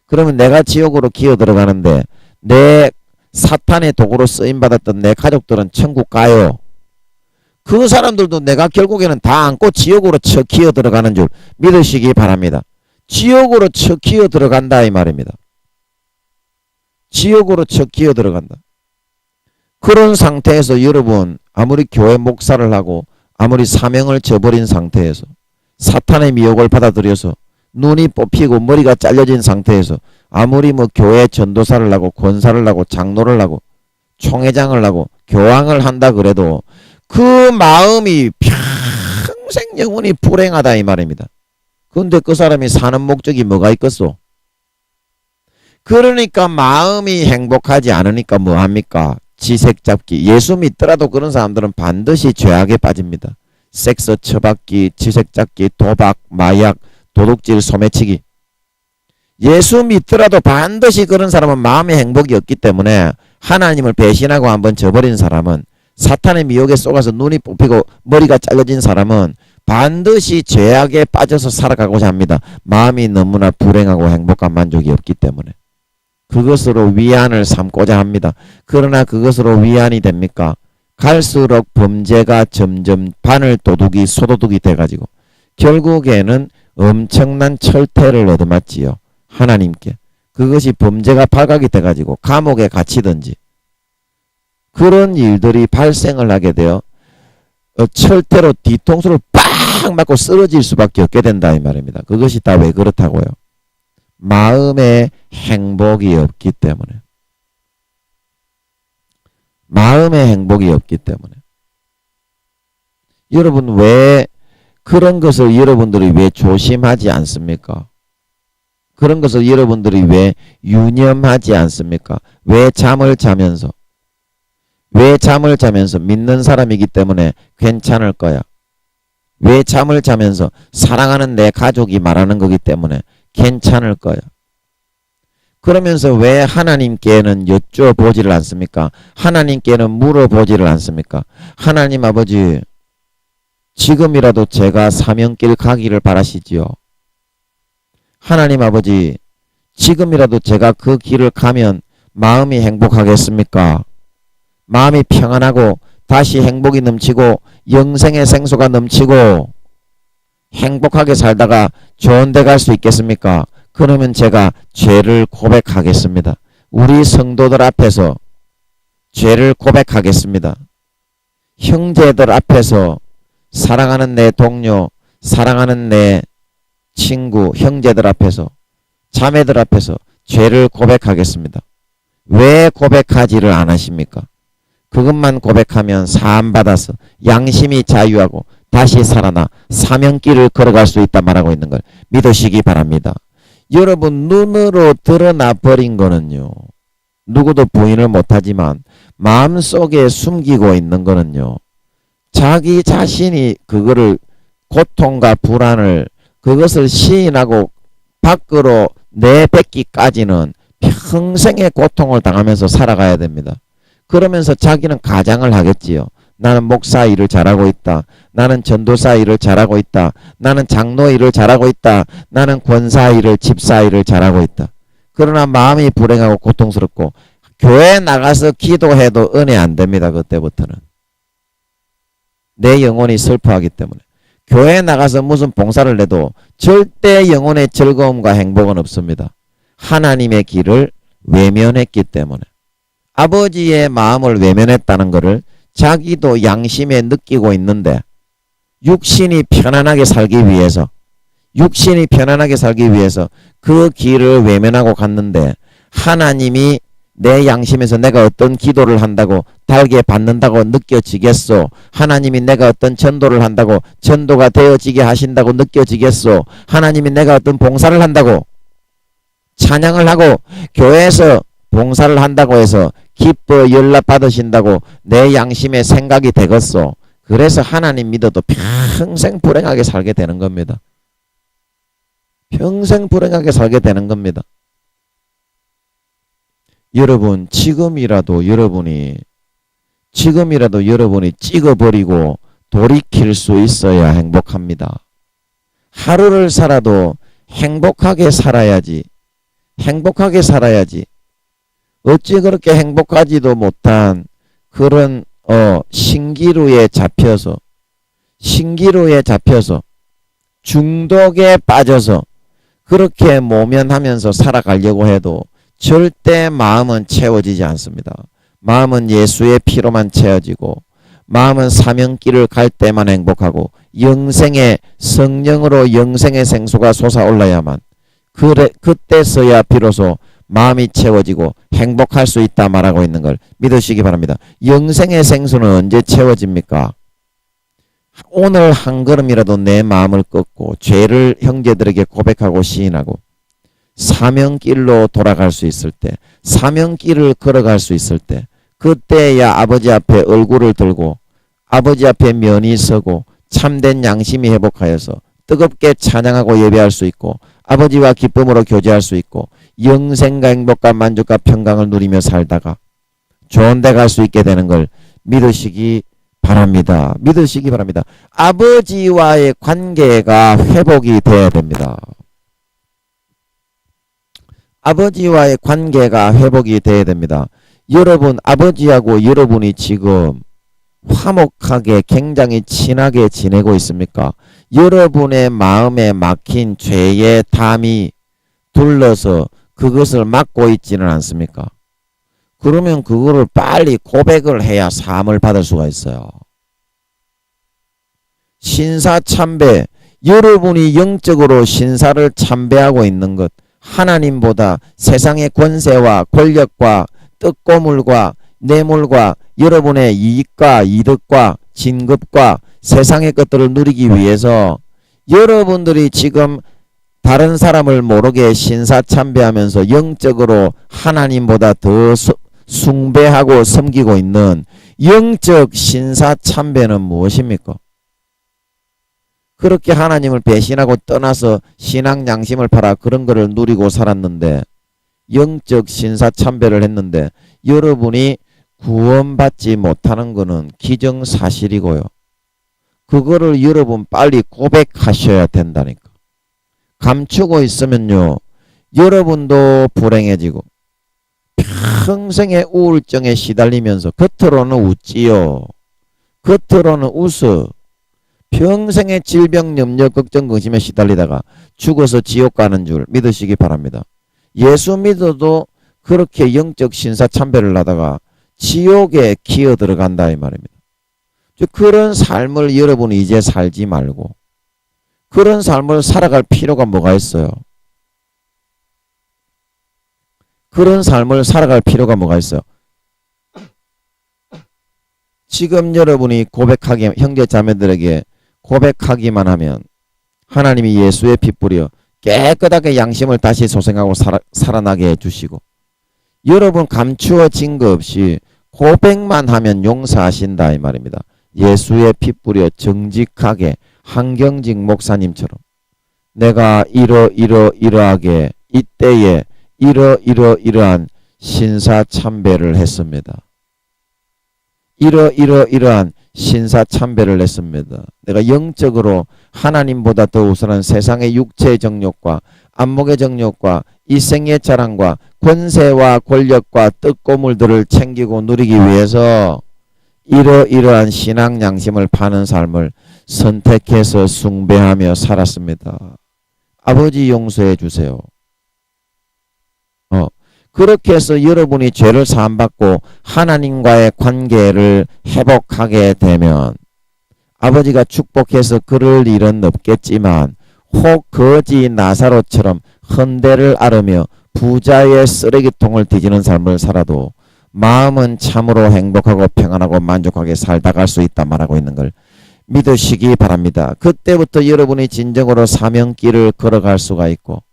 그러면 내가 지옥으로 기어 들어가는데 내 사탄의 도구로 쓰임받았던 내 가족들은 천국 가요. 그 사람들도 내가 결국에는 다 안고 지옥으로 쳐 기어 들어가는 줄 믿으시기 바랍니다. 지옥으로 쳐 기어 들어간다 이 말입니다. 지옥으로 쳐 기어 들어간다. 그런 상태에서 여러분 아무리 교회 목사를 하고 아무리 사명을 저버린 상태에서 사탄의 미혹을 받아들여서 눈이 뽑히고 머리가 잘려진 상태에서 아무리 뭐 교회 전도사를 하고 권사를 하고 장로를 하고 총회장을 하고 교황을 한다 그래도 그 마음이 평생 영원히 불행하다 이 말입니다. 근데 그 사람이 사는 목적이 뭐가 있겠소? 그러니까 마음이 행복하지 않으니까 뭐합니까? 지색 잡기. 예수 믿더라도 그런 사람들은 반드시 죄악에 빠집니다. 섹스 처받기, 지색 잡기, 도박, 마약, 도둑질, 소매치기. 예수 믿더라도 반드시 그런 사람은 마음의 행복이 없기 때문에 하나님을 배신하고 한번 저버린 사람은, 사탄의 미혹에 속아서 눈이 뽑히고 머리가 잘려진 사람은 반드시 죄악에 빠져서 살아가고자 합니다. 마음이 너무나 불행하고 행복한 만족이 없기 때문에. 그것으로 위안을 삼고자 합니다. 그러나 그것으로 위안이 됩니까? 갈수록 범죄가 점점 바늘 도둑이 소도둑이 돼가지고 결국에는 엄청난 철퇴를 얻어맞지요. 하나님께. 그것이 범죄가 발각이 돼가지고 감옥에 갇히든지 그런 일들이 발생을 하게 되어 철퇴로 뒤통수를 빡 맞고 쓰러질 수밖에 없게 된다 이 말입니다. 그것이 다 왜 그렇다고요? 마음에 행복이 없기 때문에. 마음의 행복이 없기 때문에. 여러분 왜 그런 것을 여러분들이 왜 조심하지 않습니까? 그런 것을 여러분들이 왜 유념하지 않습니까? 왜 잠을 자면서 왜 잠을 자면서 믿는 사람이기 때문에 괜찮을 거야. 왜 잠을 자면서 사랑하는 내 가족이 말하는 거기 때문에 괜찮을 거야. 그러면서 왜 하나님께는 여쭤보지를 않습니까? 하나님께는 물어보지를 않습니까? 하나님 아버지, 지금이라도 제가 사명길 가기를 바라시지요. 하나님 아버지, 지금이라도 제가 그 길을 가면 마음이 행복하겠습니까? 마음이 평안하고 다시 행복이 넘치고 영생의 생수가 넘치고 행복하게 살다가 좋은 데 갈 수 있겠습니까? 그러면 제가 죄를 고백하겠습니다. 우리 성도들 앞에서 죄를 고백하겠습니다. 형제들 앞에서 사랑하는 내 동료, 사랑하는 내 친구, 형제들 앞에서, 자매들 앞에서 죄를 고백하겠습니다. 왜 고백하지를 않으십니까? 그것만 고백하면 사함받아서 양심이 자유하고 다시 살아나 사명길을 걸어갈 수 있다 말하고 있는 걸 믿으시기 바랍니다. 여러분, 눈으로 드러나 버린 거는요, 누구도 부인을 못하지만 마음속에 숨기고 있는 거는요, 자기 자신이 그거를 고통과 불안을 그것을 시인하고 밖으로 내뱉기까지는 평생의 고통을 당하면서 살아가야 됩니다. 그러면서 자기는 가장을 하겠지요. 나는 목사 일을 잘하고 있다. 나는 전도사 일을 잘하고 있다. 나는 장로 일을 잘하고 있다. 나는 권사 일을, 집사 일을 잘하고 있다. 그러나 마음이 불행하고 고통스럽고 교회 나가서 기도해도 은혜 안 됩니다. 그때부터는. 내 영혼이 슬퍼하기 때문에. 교회 나가서 무슨 봉사를 해도 절대 영혼의 즐거움과 행복은 없습니다. 하나님의 길을 외면했기 때문에. 아버지의 마음을 외면했다는 것을 자기도 양심에 느끼고 있는데 육신이 편안하게 살기 위해서 그 길을 외면하고 갔는데 하나님이 내 양심에서 내가 어떤 기도를 한다고 달게 받는다고 느껴지겠소? 하나님이 내가 어떤 전도를 한다고 전도가 되어지게 하신다고 느껴지겠소? 하나님이 내가 어떤 봉사를 한다고 찬양을 하고 교회에서 봉사를 한다고 해서 기뻐 연락 받으신다고 내 양심에 생각이 되겠소? 그래서 하나님 믿어도 평생 불행하게 살게 되는 겁니다. 평생 불행하게 살게 되는 겁니다. 여러분, 지금이라도 여러분이 찍어버리고 돌이킬 수 있어야 행복합니다. 하루를 살아도 행복하게 살아야지. 어찌 그렇게 행복하지도 못한 그런 신기루에 잡혀서 중독에 빠져서 그렇게 모면하면서 살아가려고 해도 절대 마음은 채워지지 않습니다. 마음은 예수의 피로만 채워지고 마음은 사명길을 갈 때만 행복하고 영생의 성령으로 영생의 생수가 솟아올라야만 그때서야 비로소 마음이 채워지고 행복할 수 있다 말하고 있는 걸 믿으시기 바랍니다. 영생의 생수는 언제 채워집니까? 오늘 한 걸음이라도 내 마음을 꺾고 죄를 형제들에게 고백하고 시인하고 사명길로 돌아갈 수 있을 때, 사명길을 걸어갈 수 있을 때, 그때야 아버지 앞에 얼굴을 들고 아버지 앞에 면이 서고 참된 양심이 회복하여서 뜨겁게 찬양하고 예배할 수 있고 아버지와 기쁨으로 교제할 수 있고 영생과 행복과 만족과 평강을 누리며 살다가 좋은 데 갈 수 있게 되는 걸 믿으시기 바랍니다. 아버지와의 관계가 회복이 되어야 됩니다. 아버지와의 관계가 회복이 되어야 됩니다. 여러분, 아버지하고 여러분이 지금 화목하게 굉장히 친하게 지내고 있습니까? 여러분의 마음에 막힌 죄의 담이 둘러서 그것을 막고 있지는 않습니까? 그러면 그거를 빨리 고백을 해야 사함을 받을 수가 있어요. 신사참배, 여러분이 영적으로 신사를 참배하고 있는 것, 하나님보다 세상의 권세와 권력과 떡고물과 뇌물과 여러분의 이익과 이득과 진급과 세상의 것들을 누리기 위해서 여러분들이 지금 다른 사람을 모르게 신사참배하면서 영적으로 하나님보다 더 숭배하고 섬기고 있는 영적 신사참배는 무엇입니까? 그렇게 하나님을 배신하고 떠나서 신앙 양심을 팔아 그런 거를 누리고 살았는데 영적 신사참배를 했는데 여러분이 구원받지 못하는 것은 기정사실이고요. 그거를 여러분 빨리 고백하셔야 된다니까. 감추고 있으면요. 여러분도 불행해지고 평생의 우울증에 시달리면서 겉으로는 웃지요. 겉으로는 웃어. 평생의 질병, 염려, 걱정, 근심에 시달리다가 죽어서 지옥 가는 줄 믿으시기 바랍니다. 예수 믿어도 그렇게 영적 신사참배를 하다가 지옥에 기어 들어간다 이 말입니다. 그런 삶을 여러분이 이제 살지 말고 그런 삶을 살아갈 필요가 뭐가 있어요? 그런 삶을 살아갈 필요가 뭐가 있어요? 지금 여러분이 고백하기, 형제 자매들에게 고백하기만 하면 하나님이 예수의 피 뿌려 깨끗하게 양심을 다시 소생하고 살아나게 해주시고 여러분 감추어진 거 없이 고백만 하면 용서하신다 이 말입니다. 예수의 피 뿌려 정직하게 한경직 목사님처럼 내가 이러하게 이때에 이러한 신사참배를 했습니다. 이러한 신사참배를 했습니다. 내가 영적으로 하나님보다 더 우선한 세상의 육체의 정욕과 안목의 정욕과 이생의 자랑과 권세와 권력과 떡고물들을 챙기고 누리기 위해서 이러한 신앙 양심을 파는 삶을 선택해서 숭배하며 살았습니다. 아버지 용서해 주세요. 그렇게 해서 여러분이 죄를 사함받고 하나님과의 관계를 회복하게 되면 아버지가 축복해서 그럴 일은 없겠지만 혹 거지 나사로처럼 헌대를 앓으며 부자의 쓰레기통을 뒤지는 삶을 살아도 마음은 참으로 행복하고 평안하고 만족하게 살다 갈 수 있다 말하고 있는 걸 믿으시기 바랍니다. 그때부터 여러분이 진정으로 사명길을 걸어갈 수가 있고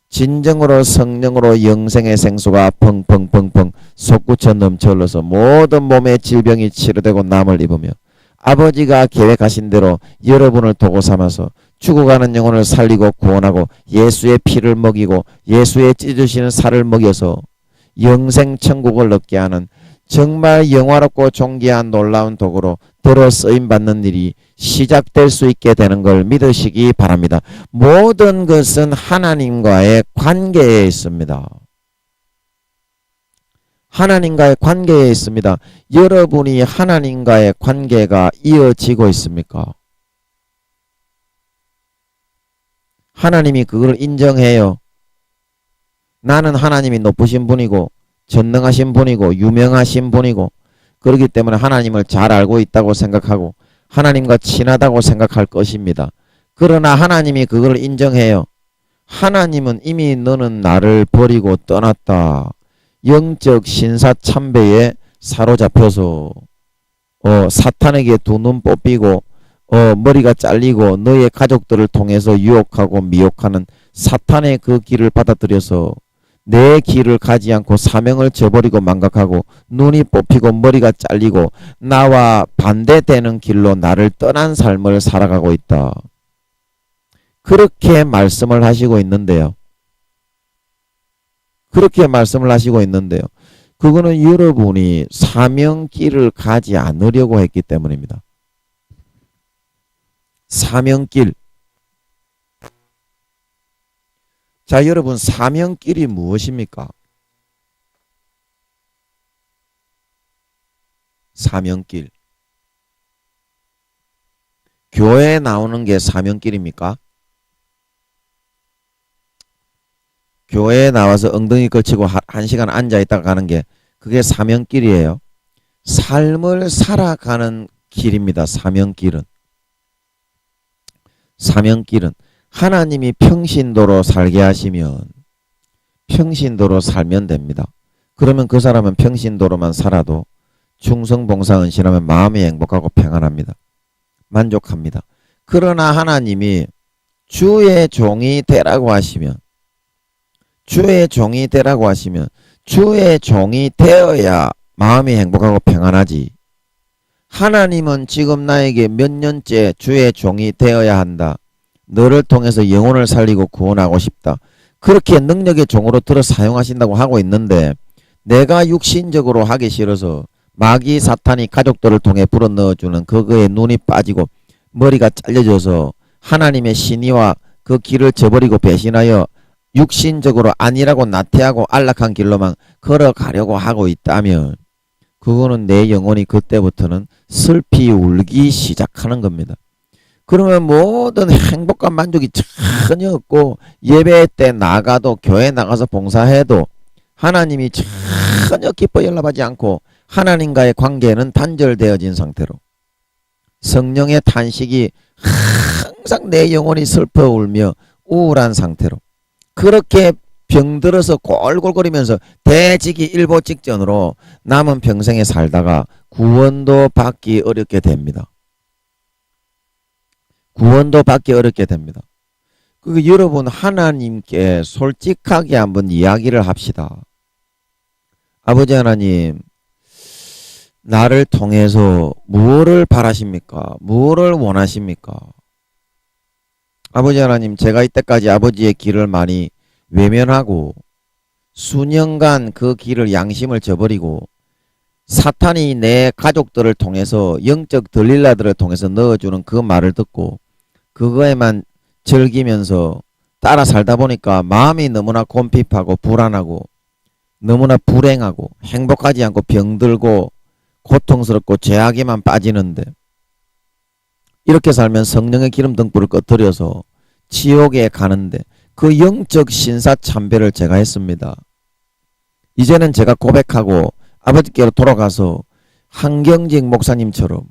진정으로 성령으로 영생의 생수가 펑펑펑펑 솟구쳐 넘쳐 흘러서 모든 몸의 질병이 치료되고 남을 입으며 아버지가 계획하신 대로 여러분을 도구 삼아서 죽어가는 영혼을 살리고 구원하고 예수의 피를 먹이고 예수의 찢으시는 살을 먹여서 영생 천국을 얻게 하는 정말 영화롭고 존귀한 놀라운 도구로 들어 쓰임받는 일이 시작될 수 있게 되는 걸 믿으시기 바랍니다. 모든 것은 하나님과의 관계에 있습니다. 하나님과의 관계에 있습니다. 여러분이 하나님과의 관계가 이어지고 있습니까? 하나님이 그걸 인정해요. 나는 하나님이 높으신 분이고 전능하신 분이고 유명하신 분이고 그렇기 때문에 하나님을 잘 알고 있다고 생각하고 하나님과 친하다고 생각할 것입니다. 그러나 하나님이 그걸 인정해요. 하나님은 이미 너는 나를 버리고 떠났다. 영적 신사참배에 사로잡혀서 사탄에게 두 눈 뽑히고 머리가 잘리고 너의 가족들을 통해서 유혹하고 미혹하는 사탄의 그 길을 받아들여서 내 길을 가지 않고 사명을 저버리고 망각하고 눈이 뽑히고 머리가 잘리고 나와 반대되는 길로 나를 떠난 삶을 살아가고 있다. 그렇게 말씀을 하시고 있는데요. 그렇게 말씀을 하시고 있는데요. 그거는 여러분이 사명길을 가지 않으려고 했기 때문입니다. 사명길. 자, 여러분 사명길이 무엇입니까? 사명길. 교회에 나오는 게 사명길입니까? 교회에 나와서 엉덩이 걸치고 한 시간 앉아있다가 가는 게 그게 사명길이에요. 삶을 살아가는 길입니다. 사명길은. 사명길은 하나님이 평신도로 살게 하시면 평신도로 살면 됩니다. 그러면 그 사람은 평신도로만 살아도 충성봉사 헌신하면 마음이 행복하고 평안합니다. 만족합니다. 그러나 하나님이 주의 종이 되라고 하시면 주의 종이 되라고 하시면 주의 종이 되어야 마음이 행복하고 평안하지. 하나님은 지금 나에게 몇 년째 주의 종이 되어야 한다. 너를 통해서 영혼을 살리고 구원하고 싶다. 그렇게 능력의 종으로 들어 사용하신다고 하고 있는데 내가 육신적으로 하기 싫어서 마귀 사탄이 가족들을 통해 불어넣어주는 그거에 눈이 빠지고 머리가 잘려져서 하나님의 신의와 그 길을 저버리고 배신하여 육신적으로 아니라고 나태하고 안락한 길로만 걸어가려고 하고 있다면 그거는 내 영혼이 그때부터는 슬피 울기 시작하는 겁니다. 그러면 모든 행복과 만족이 전혀 없고 예배 때 나가도 교회 나가서 봉사해도 하나님이 전혀 기뻐 연락하지 않고 하나님과의 관계는 단절되어진 상태로 성령의 탄식이 항상 내 영혼이 슬퍼 울며 우울한 상태로 그렇게 병들어서 골골거리면서 대지기 일보 직전으로 남은 평생에 살다가 구원도 받기 어렵게 됩니다. 구원도 받기 어렵게 됩니다. 여러분 하나님께 솔직하게 한번 이야기를 합시다. 아버지 하나님, 나를 통해서 무엇을 바라십니까? 무엇을 원하십니까? 아버지 하나님, 제가 이때까지 아버지의 길을 많이 외면하고 수년간 그 길을 양심을 저버리고 사탄이 내 가족들을 통해서 영적 들릴라들을 통해서 넣어주는 그 말을 듣고 그거에만 즐기면서 따라 살다 보니까 마음이 너무나 곰핍하고 불안하고 너무나 불행하고 행복하지 않고 병들고 고통스럽고 죄악에만 빠지는데 이렇게 살면 성령의 기름 등불을 꺼뜨려서 지옥에 가는데 그 영적 신사참배를 제가 했습니다. 이제는 제가 고백하고 아버지께로 돌아가서 한경직 목사님처럼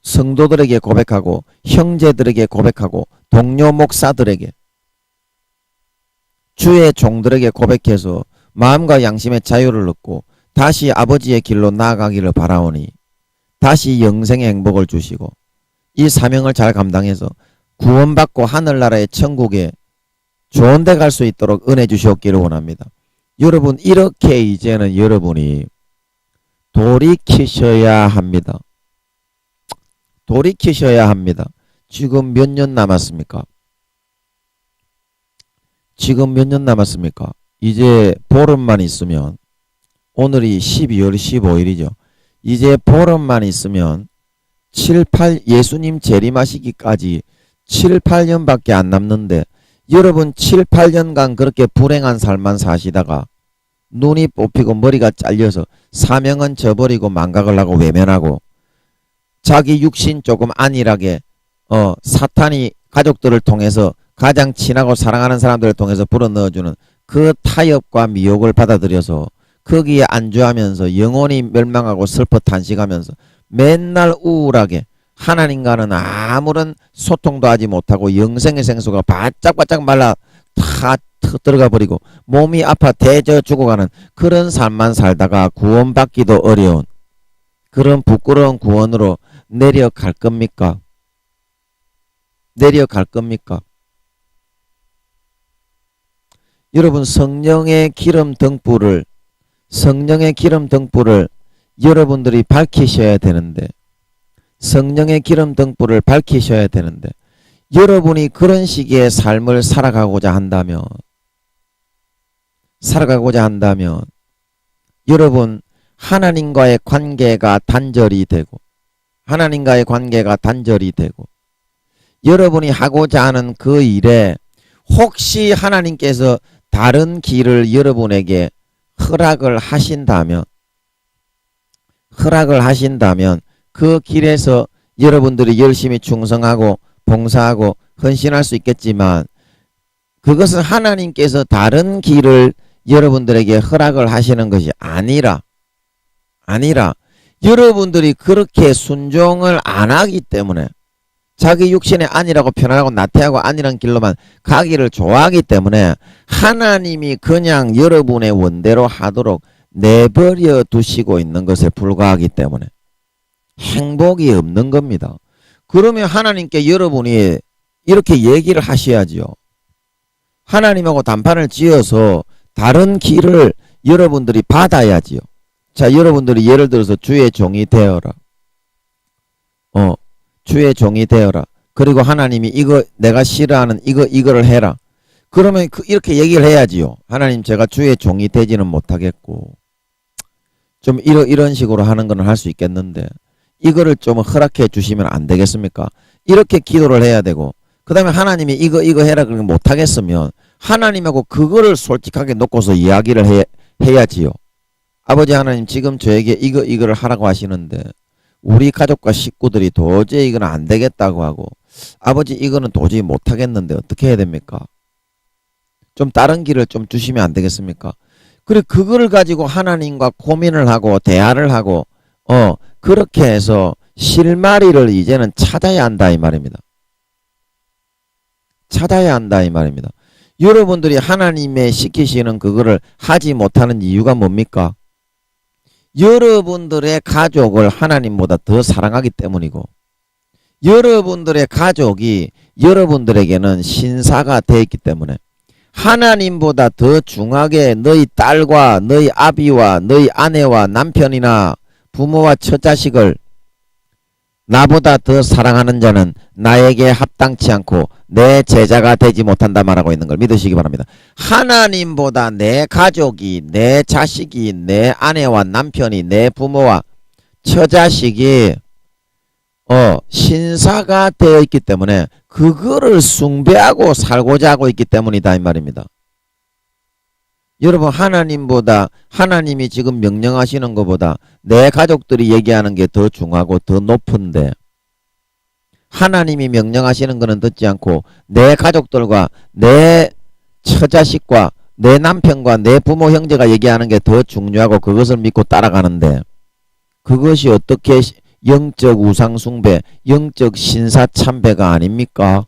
성도들에게 고백하고 형제들에게 고백하고 동료 목사들에게 주의 종들에게 고백해서 마음과 양심의 자유를 얻고 다시 아버지의 길로 나아가기를 바라오니 다시 영생의 행복을 주시고 이 사명을 잘 감당해서 구원받고 하늘나라의 천국에 좋은 데 갈 수 있도록 은혜 주시옵기를 원합니다. 여러분 이렇게 이제는 여러분이 돌이키셔야 합니다. 돌이키셔야 합니다. 지금 몇 년 남았습니까? 지금 몇 년 남았습니까? 이제 보름만 있으면 오늘이 12월 15일이죠. 이제 보름만 있으면 예수님 재림하시기까지 7, 8년밖에 안 남는데 여러분 7, 8년간 그렇게 불행한 삶만 사시다가 눈이 뽑히고 머리가 잘려서 사명은 저버리고 망각을 하고 외면하고 자기 육신 조금 안일하게 사탄이 가족들을 통해서 가장 친하고 사랑하는 사람들을 통해서 불어넣어주는 그 타협과 미혹을 받아들여서 거기에 안주하면서 영혼이 멸망하고 슬퍼 탄식하면서 맨날 우울하게 하나님과는 아무런 소통도 하지 못하고 영생의 생수가 바짝바짝 말라 다 들어가 버리고 몸이 아파 대저 죽어가는 그런 삶만 살다가 구원받기도 어려운 그런 부끄러운 구원으로 내려갈 겁니까? 내려갈 겁니까? 여러분 성령의 기름 등불을 여러분들이 밝히셔야 되는데 성령의 기름 등불을 밝히셔야 되는데 여러분이 그런 식의 삶을 살아가고자 한다면 여러분 하나님과의 관계가 단절이 되고 여러분이 하고자 하는 그 일에 혹시 하나님께서 다른 길을 여러분에게 허락을 하신다면 그 길에서 여러분들이 열심히 충성하고 봉사하고 헌신할 수 있겠지만 그것은 하나님께서 다른 길을 여러분들에게 허락을 하시는 것이 아니라 여러분들이 그렇게 순종을 안 하기 때문에 자기 육신의 안일하고 편안하고 나태하고 안일한 길로만 가기를 좋아하기 때문에 하나님이 그냥 여러분의 원대로 하도록 내버려 두시고 있는 것에 불과하기 때문에 행복이 없는 겁니다. 그러면 하나님께 여러분이 이렇게 얘기를 하셔야지요. 하나님하고 단판을 지어서 다른 길을 여러분들이 받아야지요. 자, 여러분들이 예를 들어서 주의 종이 되어라. 주의 종이 되어라. 그리고 하나님이 이거 내가 싫어하는 이거를 해라. 그러면 이렇게 얘기를 해야지요. 하나님, 제가 주의 종이 되지는 못하겠고 좀 이런 식으로 하는 거는 할 수 있겠는데 이거를 좀 허락해 주시면 안 되겠습니까? 이렇게 기도를 해야 되고, 그 다음에 하나님이 이거 해라 그러면 못하겠으면 하나님하고 그거를 솔직하게 놓고서 이야기를 해야지요. 아버지 하나님, 지금 저에게 이거를 하라고 하시는데 우리 가족과 식구들이 도저히 이거는 안 되겠다고 하고, 아버지 이거는 도저히 못하겠는데 어떻게 해야 됩니까? 좀 다른 길을 좀 주시면 안 되겠습니까? 그래, 그거를 가지고 하나님과 고민을 하고 대화를 하고 그렇게 해서 실마리를 이제는 찾아야 한다 이 말입니다. 찾아야 한다 이 말입니다. 여러분들이 하나님의 시키시는 그거를 하지 못하는 이유가 뭡니까? 여러분들의 가족을 하나님보다 더 사랑하기 때문이고, 여러분들의 가족이 여러분들에게는 신사가 되어 있기 때문에 하나님보다 더 중하게 너희 딸과 너희 아비와 너희 아내와 남편이나 부모와 처자식을 나보다 더 사랑하는 자는 나에게 합당치 않고 내 제자가 되지 못한다 말하고 있는 걸 믿으시기 바랍니다. 하나님보다 내 가족이, 내 자식이, 내 아내와 남편이, 내 부모와 처자식이 신사가 되어 있기 때문에 그거를 숭배하고 살고자 하고 있기 때문이다 이 말입니다. 여러분, 하나님보다, 하나님이 지금 명령하시는 것보다 내 가족들이 얘기하는 게 더 중하고 더 높은데, 하나님이 명령하시는 것은 듣지 않고 내 가족들과 내 처자식과 내 남편과 내 부모 형제가 얘기하는 게 더 중요하고 그것을 믿고 따라가는데, 그것이 어떻게 영적 우상숭배, 영적 신사참배가 아닙니까?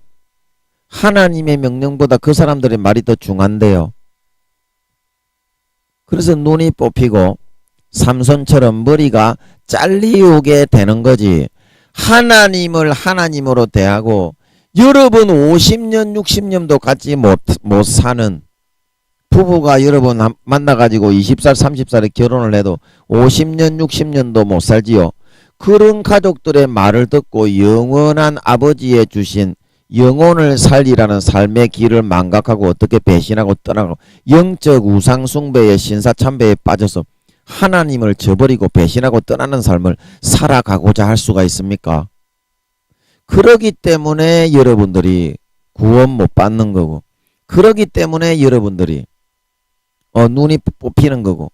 하나님의 명령보다 그 사람들의 말이 더 중한데요. 그래서 눈이 뽑히고 삼손처럼 머리가 잘리우게 되는 거지. 하나님을 하나님으로 대하고 여러분 50년 60년도 같이 못 사는 부부가 여러분 만나가지고 20살 30살에 결혼을 해도 50년 60년도 못 살지요. 그런 가족들의 말을 듣고 영원한 아버지의 주신 영혼을 살리라는 삶의 길을 망각하고 어떻게 배신하고 떠나고 영적 우상숭배의 신사참배에 빠져서 하나님을 저버리고 배신하고 떠나는 삶을 살아가고자 할 수가 있습니까? 그러기 때문에 여러분들이 구원 못 받는 거고, 그러기 때문에 여러분들이 눈이 뽑히는 거고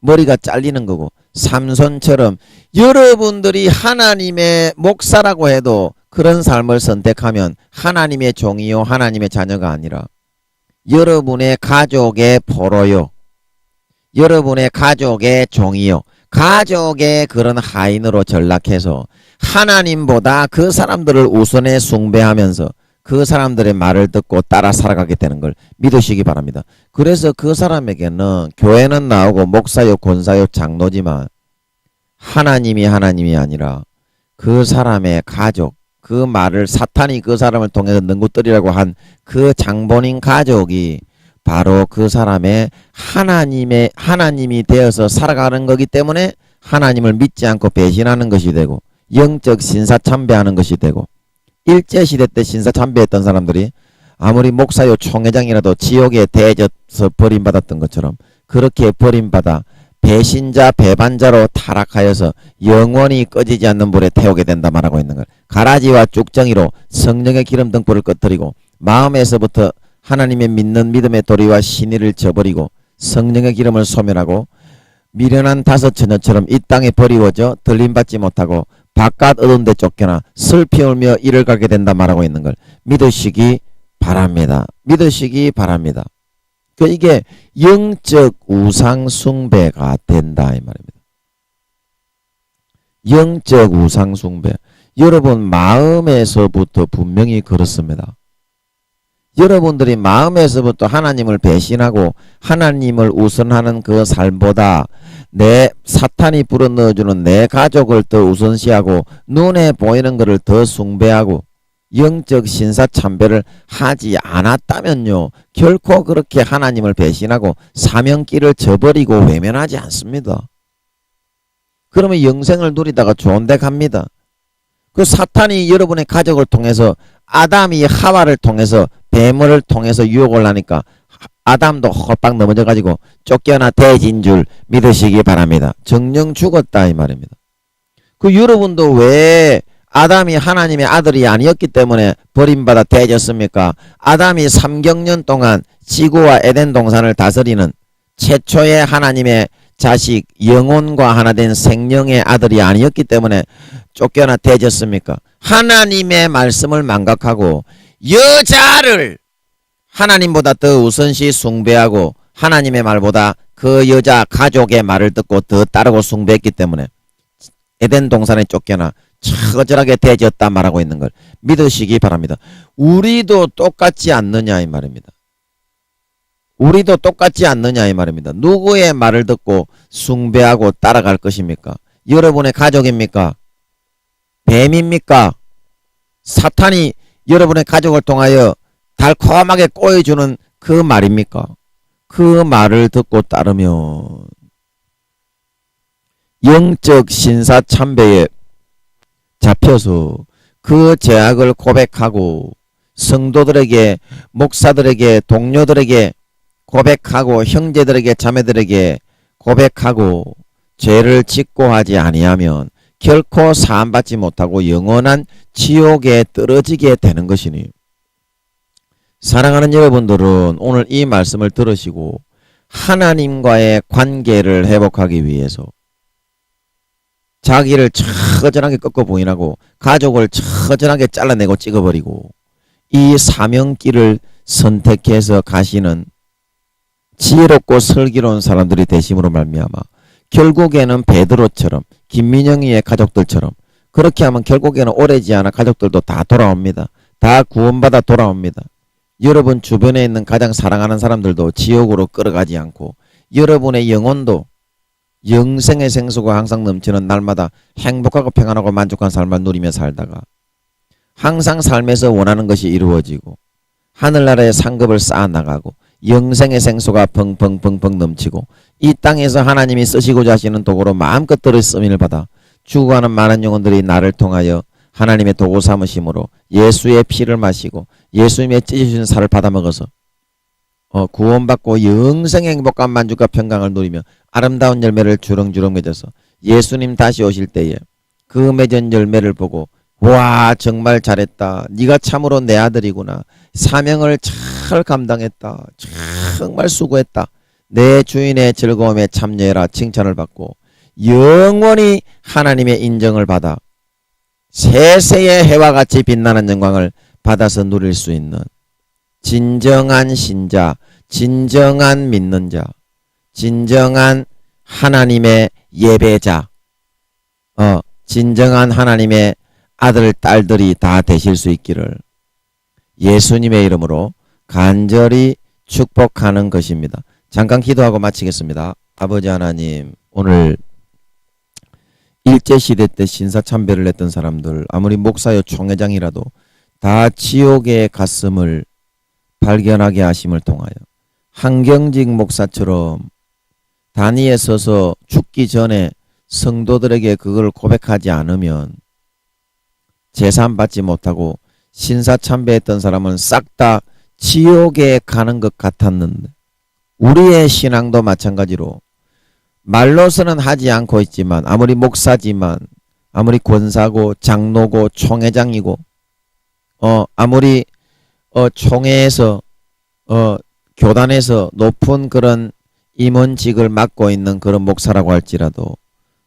머리가 잘리는 거고, 삼손처럼 여러분들이 하나님의 목사라고 해도 그런 삶을 선택하면 하나님의 종이요 하나님의 자녀가 아니라 여러분의 가족의 포로요, 여러분의 가족의 종이요, 가족의 그런 하인으로 전락해서 하나님보다 그 사람들을 우선에 숭배하면서 그 사람들의 말을 듣고 따라 살아가게 되는 걸 믿으시기 바랍니다. 그래서 그 사람에게는 교회는 나오고 목사요 권사요 장로지만 하나님이 아니라 그 사람의 가족, 그 말을 사탄이 그 사람을 통해서 능구떨이라고 한 그 장본인 가족이 바로 그 사람의 하나님이 되어서 살아가는 거기 때문에 하나님을 믿지 않고 배신하는 것이 되고 영적 신사참배하는 것이 되고, 일제시대 때 신사참배했던 사람들이 아무리 목사요 총회장이라도 지옥에 대져서 버림받았던 것처럼 그렇게 버림받아 배신자 배반자로 타락하여서 영원히 꺼지지 않는 불에 태우게 된다 말하고 있는 걸, 가라지와 쭉정이로 성령의 기름 등불을 꺼뜨리고 마음에서부터 하나님의 믿는 믿음의 도리와 신의를 저버리고 성령의 기름을 소멸하고 미련한 다섯 처녀처럼 이 땅에 버리워져 들림받지 못하고 바깥 어두운 데 쫓겨나 슬피 울며 이를 가게 된다 말하고 있는 걸 믿으시기 바랍니다. 믿으시기 바랍니다. 이게 영적 우상숭배가 된다 이 말입니다. 영적 우상숭배. 여러분 마음에서부터 분명히 그렇습니다. 여러분들이 마음에서부터 하나님을 배신하고 하나님을 우선하는 그 삶보다 내 사탄이 불어넣어주는 내 가족을 더 우선시하고 눈에 보이는 것을 더 숭배하고 영적 신사참배를 하지 않았다면요, 결코 그렇게 하나님을 배신하고 사명길을 저버리고 외면하지 않습니다. 그러면 영생을 누리다가 좋은 데 갑니다. 그 사탄이 여러분의 가족을 통해서, 아담이 하와를 통해서, 뱀을 통해서 유혹을 하니까 아담도 홀딱 넘어져 가지고 쫓겨나 대진 줄 믿으시기 바랍니다. 정녕 죽었다 이 말입니다. 그 여러분도 왜 아담이 하나님의 아들이 아니었기 때문에 버림받아 대졌습니까? 아담이 3경년 동안 지구와 에덴 동산을 다스리는 최초의 하나님의 자식, 영혼과 하나 된 생명의 아들이 아니었기 때문에 쫓겨나 대졌습니까? 하나님의 말씀을 망각하고 여자를 하나님보다 더 우선시 숭배하고 하나님의 말보다 그 여자 가족의 말을 듣고 더 따르고 숭배했기 때문에 에덴 동산에 쫓겨나 처절하게 대졌다 말하고 있는 걸 믿으시기 바랍니다. 우리도 똑같지 않느냐 이 말입니다. 우리도 똑같지 않느냐 이 말입니다. 누구의 말을 듣고 숭배하고 따라갈 것입니까? 여러분의 가족입니까? 뱀입니까? 사탄이 여러분의 가족을 통하여 달콤하게 꼬여주는 그 말입니까? 그 말을 듣고 따르면 영적 신사참배에 잡혀서 그 죄악을 고백하고 성도들에게, 목사들에게, 동료들에게 고백하고 형제들에게, 자매들에게 고백하고 죄를 짓고 하지 아니하면 결코 사함받지 못하고 영원한 지옥에 떨어지게 되는 것이니, 사랑하는 여러분들은 오늘 이 말씀을 들으시고 하나님과의 관계를 회복하기 위해서 자기를 처절하게 꺾어 부인하고 가족을 처절하게 잘라내고 찍어버리고 이 사명길을 선택해서 가시는 지혜롭고 슬기로운 사람들이 되심으로 말미암아 결국에는 베드로처럼, 김민영이의 가족들처럼, 그렇게 하면 결국에는 오래지 않아 가족들도 다 돌아옵니다. 다 구원받아 돌아옵니다. 여러분 주변에 있는 가장 사랑하는 사람들도 지옥으로 끌어가지 않고 여러분의 영혼도 영생의 생수가 항상 넘치는 날마다 행복하고 평안하고 만족한 삶을 누리며 살다가 항상 삶에서 원하는 것이 이루어지고 하늘나라의 상급을 쌓아나가고 영생의 생수가 펑펑펑펑 넘치고 이 땅에서 하나님이 쓰시고자 하시는 도구로 마음껏 들을 쓰임을 받아 죽어가는 많은 영혼들이 나를 통하여 하나님의 도구 삼으심으로 예수의 피를 마시고 예수님의 찢어주신 살을 받아먹어서 구원받고 영생의 행복과 만족과 평강을 누리며 아름다운 열매를 주렁주렁 맺어서 예수님 다시 오실 때에 그 맺은 열매를 보고 와 정말 잘했다, 네가 참으로 내 아들이구나, 사명을 잘 감당했다, 정말 수고했다, 내 주인의 즐거움에 참여해라 칭찬을 받고 영원히 하나님의 인정을 받아 세세의 해와 같이 빛나는 영광을 받아서 누릴 수 있는 진정한 신자, 진정한 믿는 자, 진정한 하나님의 예배자, 진정한 하나님의 아들, 딸들이 다 되실 수 있기를 예수님의 이름으로 간절히 축복하는 것입니다. 잠깐 기도하고 마치겠습니다. 아버지 하나님, 오늘 일제시대 때 신사참배를 했던 사람들, 아무리 목사여 총회장이라도 다 지옥의 가슴을 발견하게 하심을 통하여 한경직 목사처럼 단위에 서서 죽기 전에 성도들에게 그걸 고백하지 않으면 재산받지 못하고 신사참배했던 사람은 싹 다 지옥에 가는 것 같았는데, 우리의 신앙도 마찬가지로 말로서는 하지 않고 있지만, 아무리 목사지만, 아무리 권사고 장로고 총회장이고 아무리 총회에서 교단에서 높은 그런 임원직을 맡고 있는 그런 목사라고 할지라도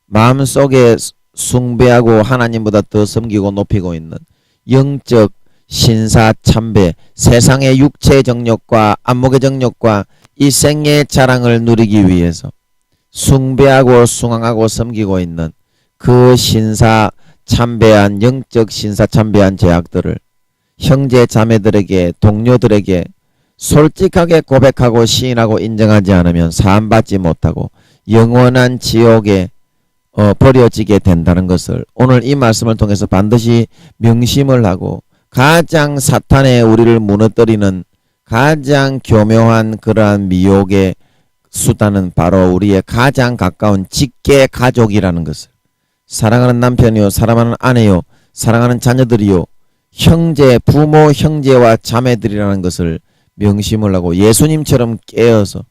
마음속에 숭배하고 하나님보다 더 섬기고 높이고 있는 영적 신사참배, 세상의 육체의 정욕과 안목의 정욕과 이 생의 자랑을 누리기 위해서 숭배하고 숭앙하고 섬기고 있는 그 신사참배한, 영적 신사참배한 죄악들을 형제 자매들에게, 동료들에게 솔직하게 고백하고 시인하고 인정하지 않으면 사함받지 못하고 영원한 지옥에 버려지게 된다는 것을 오늘 이 말씀을 통해서 반드시 명심을 하고 가장 사탄의 우리를 무너뜨리는 가장 교묘한 그러한 미혹의 수단은 바로 우리의 가장 가까운 직계 가족이라는 것을, 사랑하는 남편이요, 사랑하는 아내요, 사랑하는 자녀들이요, 형제, 부모, 형제와 자매들이라는 것을 명심을 하고 예수님처럼 깨어서,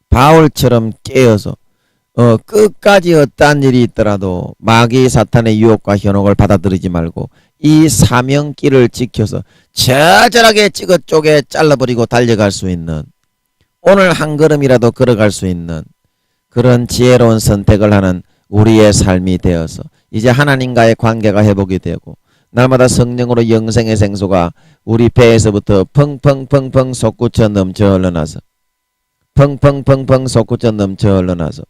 바울처럼 깨어서 끝까지 어떠한 일이 있더라도 마귀 사탄의 유혹과 현혹을 받아들이지 말고 이 사명길을 지켜서 처절하게 찌긋 쪼개 잘라버리고 달려갈 수 있는, 오늘 한 걸음이라도 걸어갈 수 있는 그런 지혜로운 선택을 하는 우리의 삶이 되어서 이제 하나님과의 관계가 회복이 되고 날마다 성령으로 영생의 생수가 우리 배에서부터 펑펑펑펑 솟구쳐 넘쳐 흘러나서, 펑펑펑펑 솟구쳐 넘쳐 흘러나서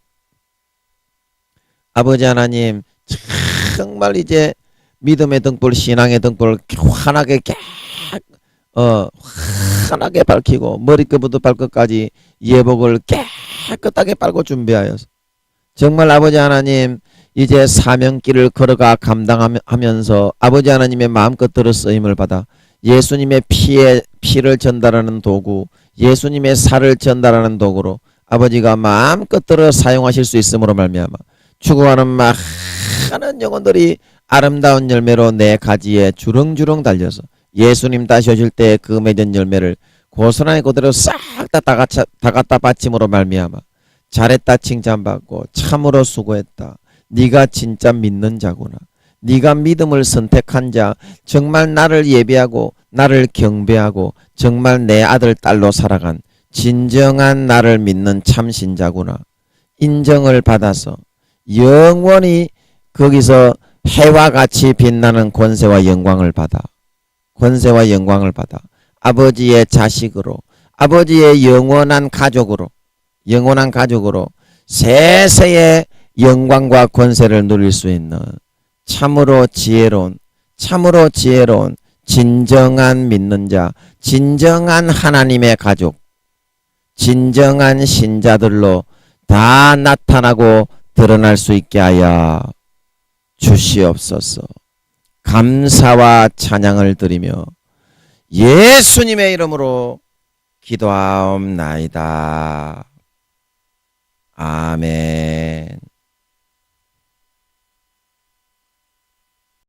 아버지 하나님, 정말 이제 믿음의 등불, 신앙의 등불을 환하게 환하게 밝히고 머리끝부터 발끝까지 예복을 깨끗하게 빨고 준비하여서 정말 아버지 하나님, 이제 사명길을 걸어가 감당하면서 아버지 하나님의 마음껏 쓰임을 받아 예수님의 피를 전달하는 도구, 예수님의 살을 전달하는 도구로 아버지가 마음껏 사용하실 수 있음으로 말미암아 추구하는 많은 영혼들이 아름다운 열매로 내 가지에 주렁주렁 달려서 예수님 다시 오실 때 그 맺은 열매를 고스란히 그대로 싹 다 갖다 바침으로 말미암아 잘했다 칭찬받고 참으로 수고했다, 네가 진짜 믿는 자구나, 네가 믿음을 선택한 자, 정말 나를 예배하고 나를 경배하고 정말 내 아들 딸로 살아간 진정한 나를 믿는 참신자구나 인정을 받아서 영원히 거기서 해와 같이 빛나는 권세와 영광을 받아, 권세와 영광을 받아 아버지의 자식으로, 아버지의 영원한 가족으로 세세의 영광과 권세를 누릴 수 있는 참으로 지혜로운 진정한 믿는 자, 진정한 하나님의 가족, 진정한 신자들로 다 나타나고 드러날 수 있게 하여 주시옵소서. 감사와 찬양을 드리며 예수님의 이름으로 기도하옵나이다. 아멘.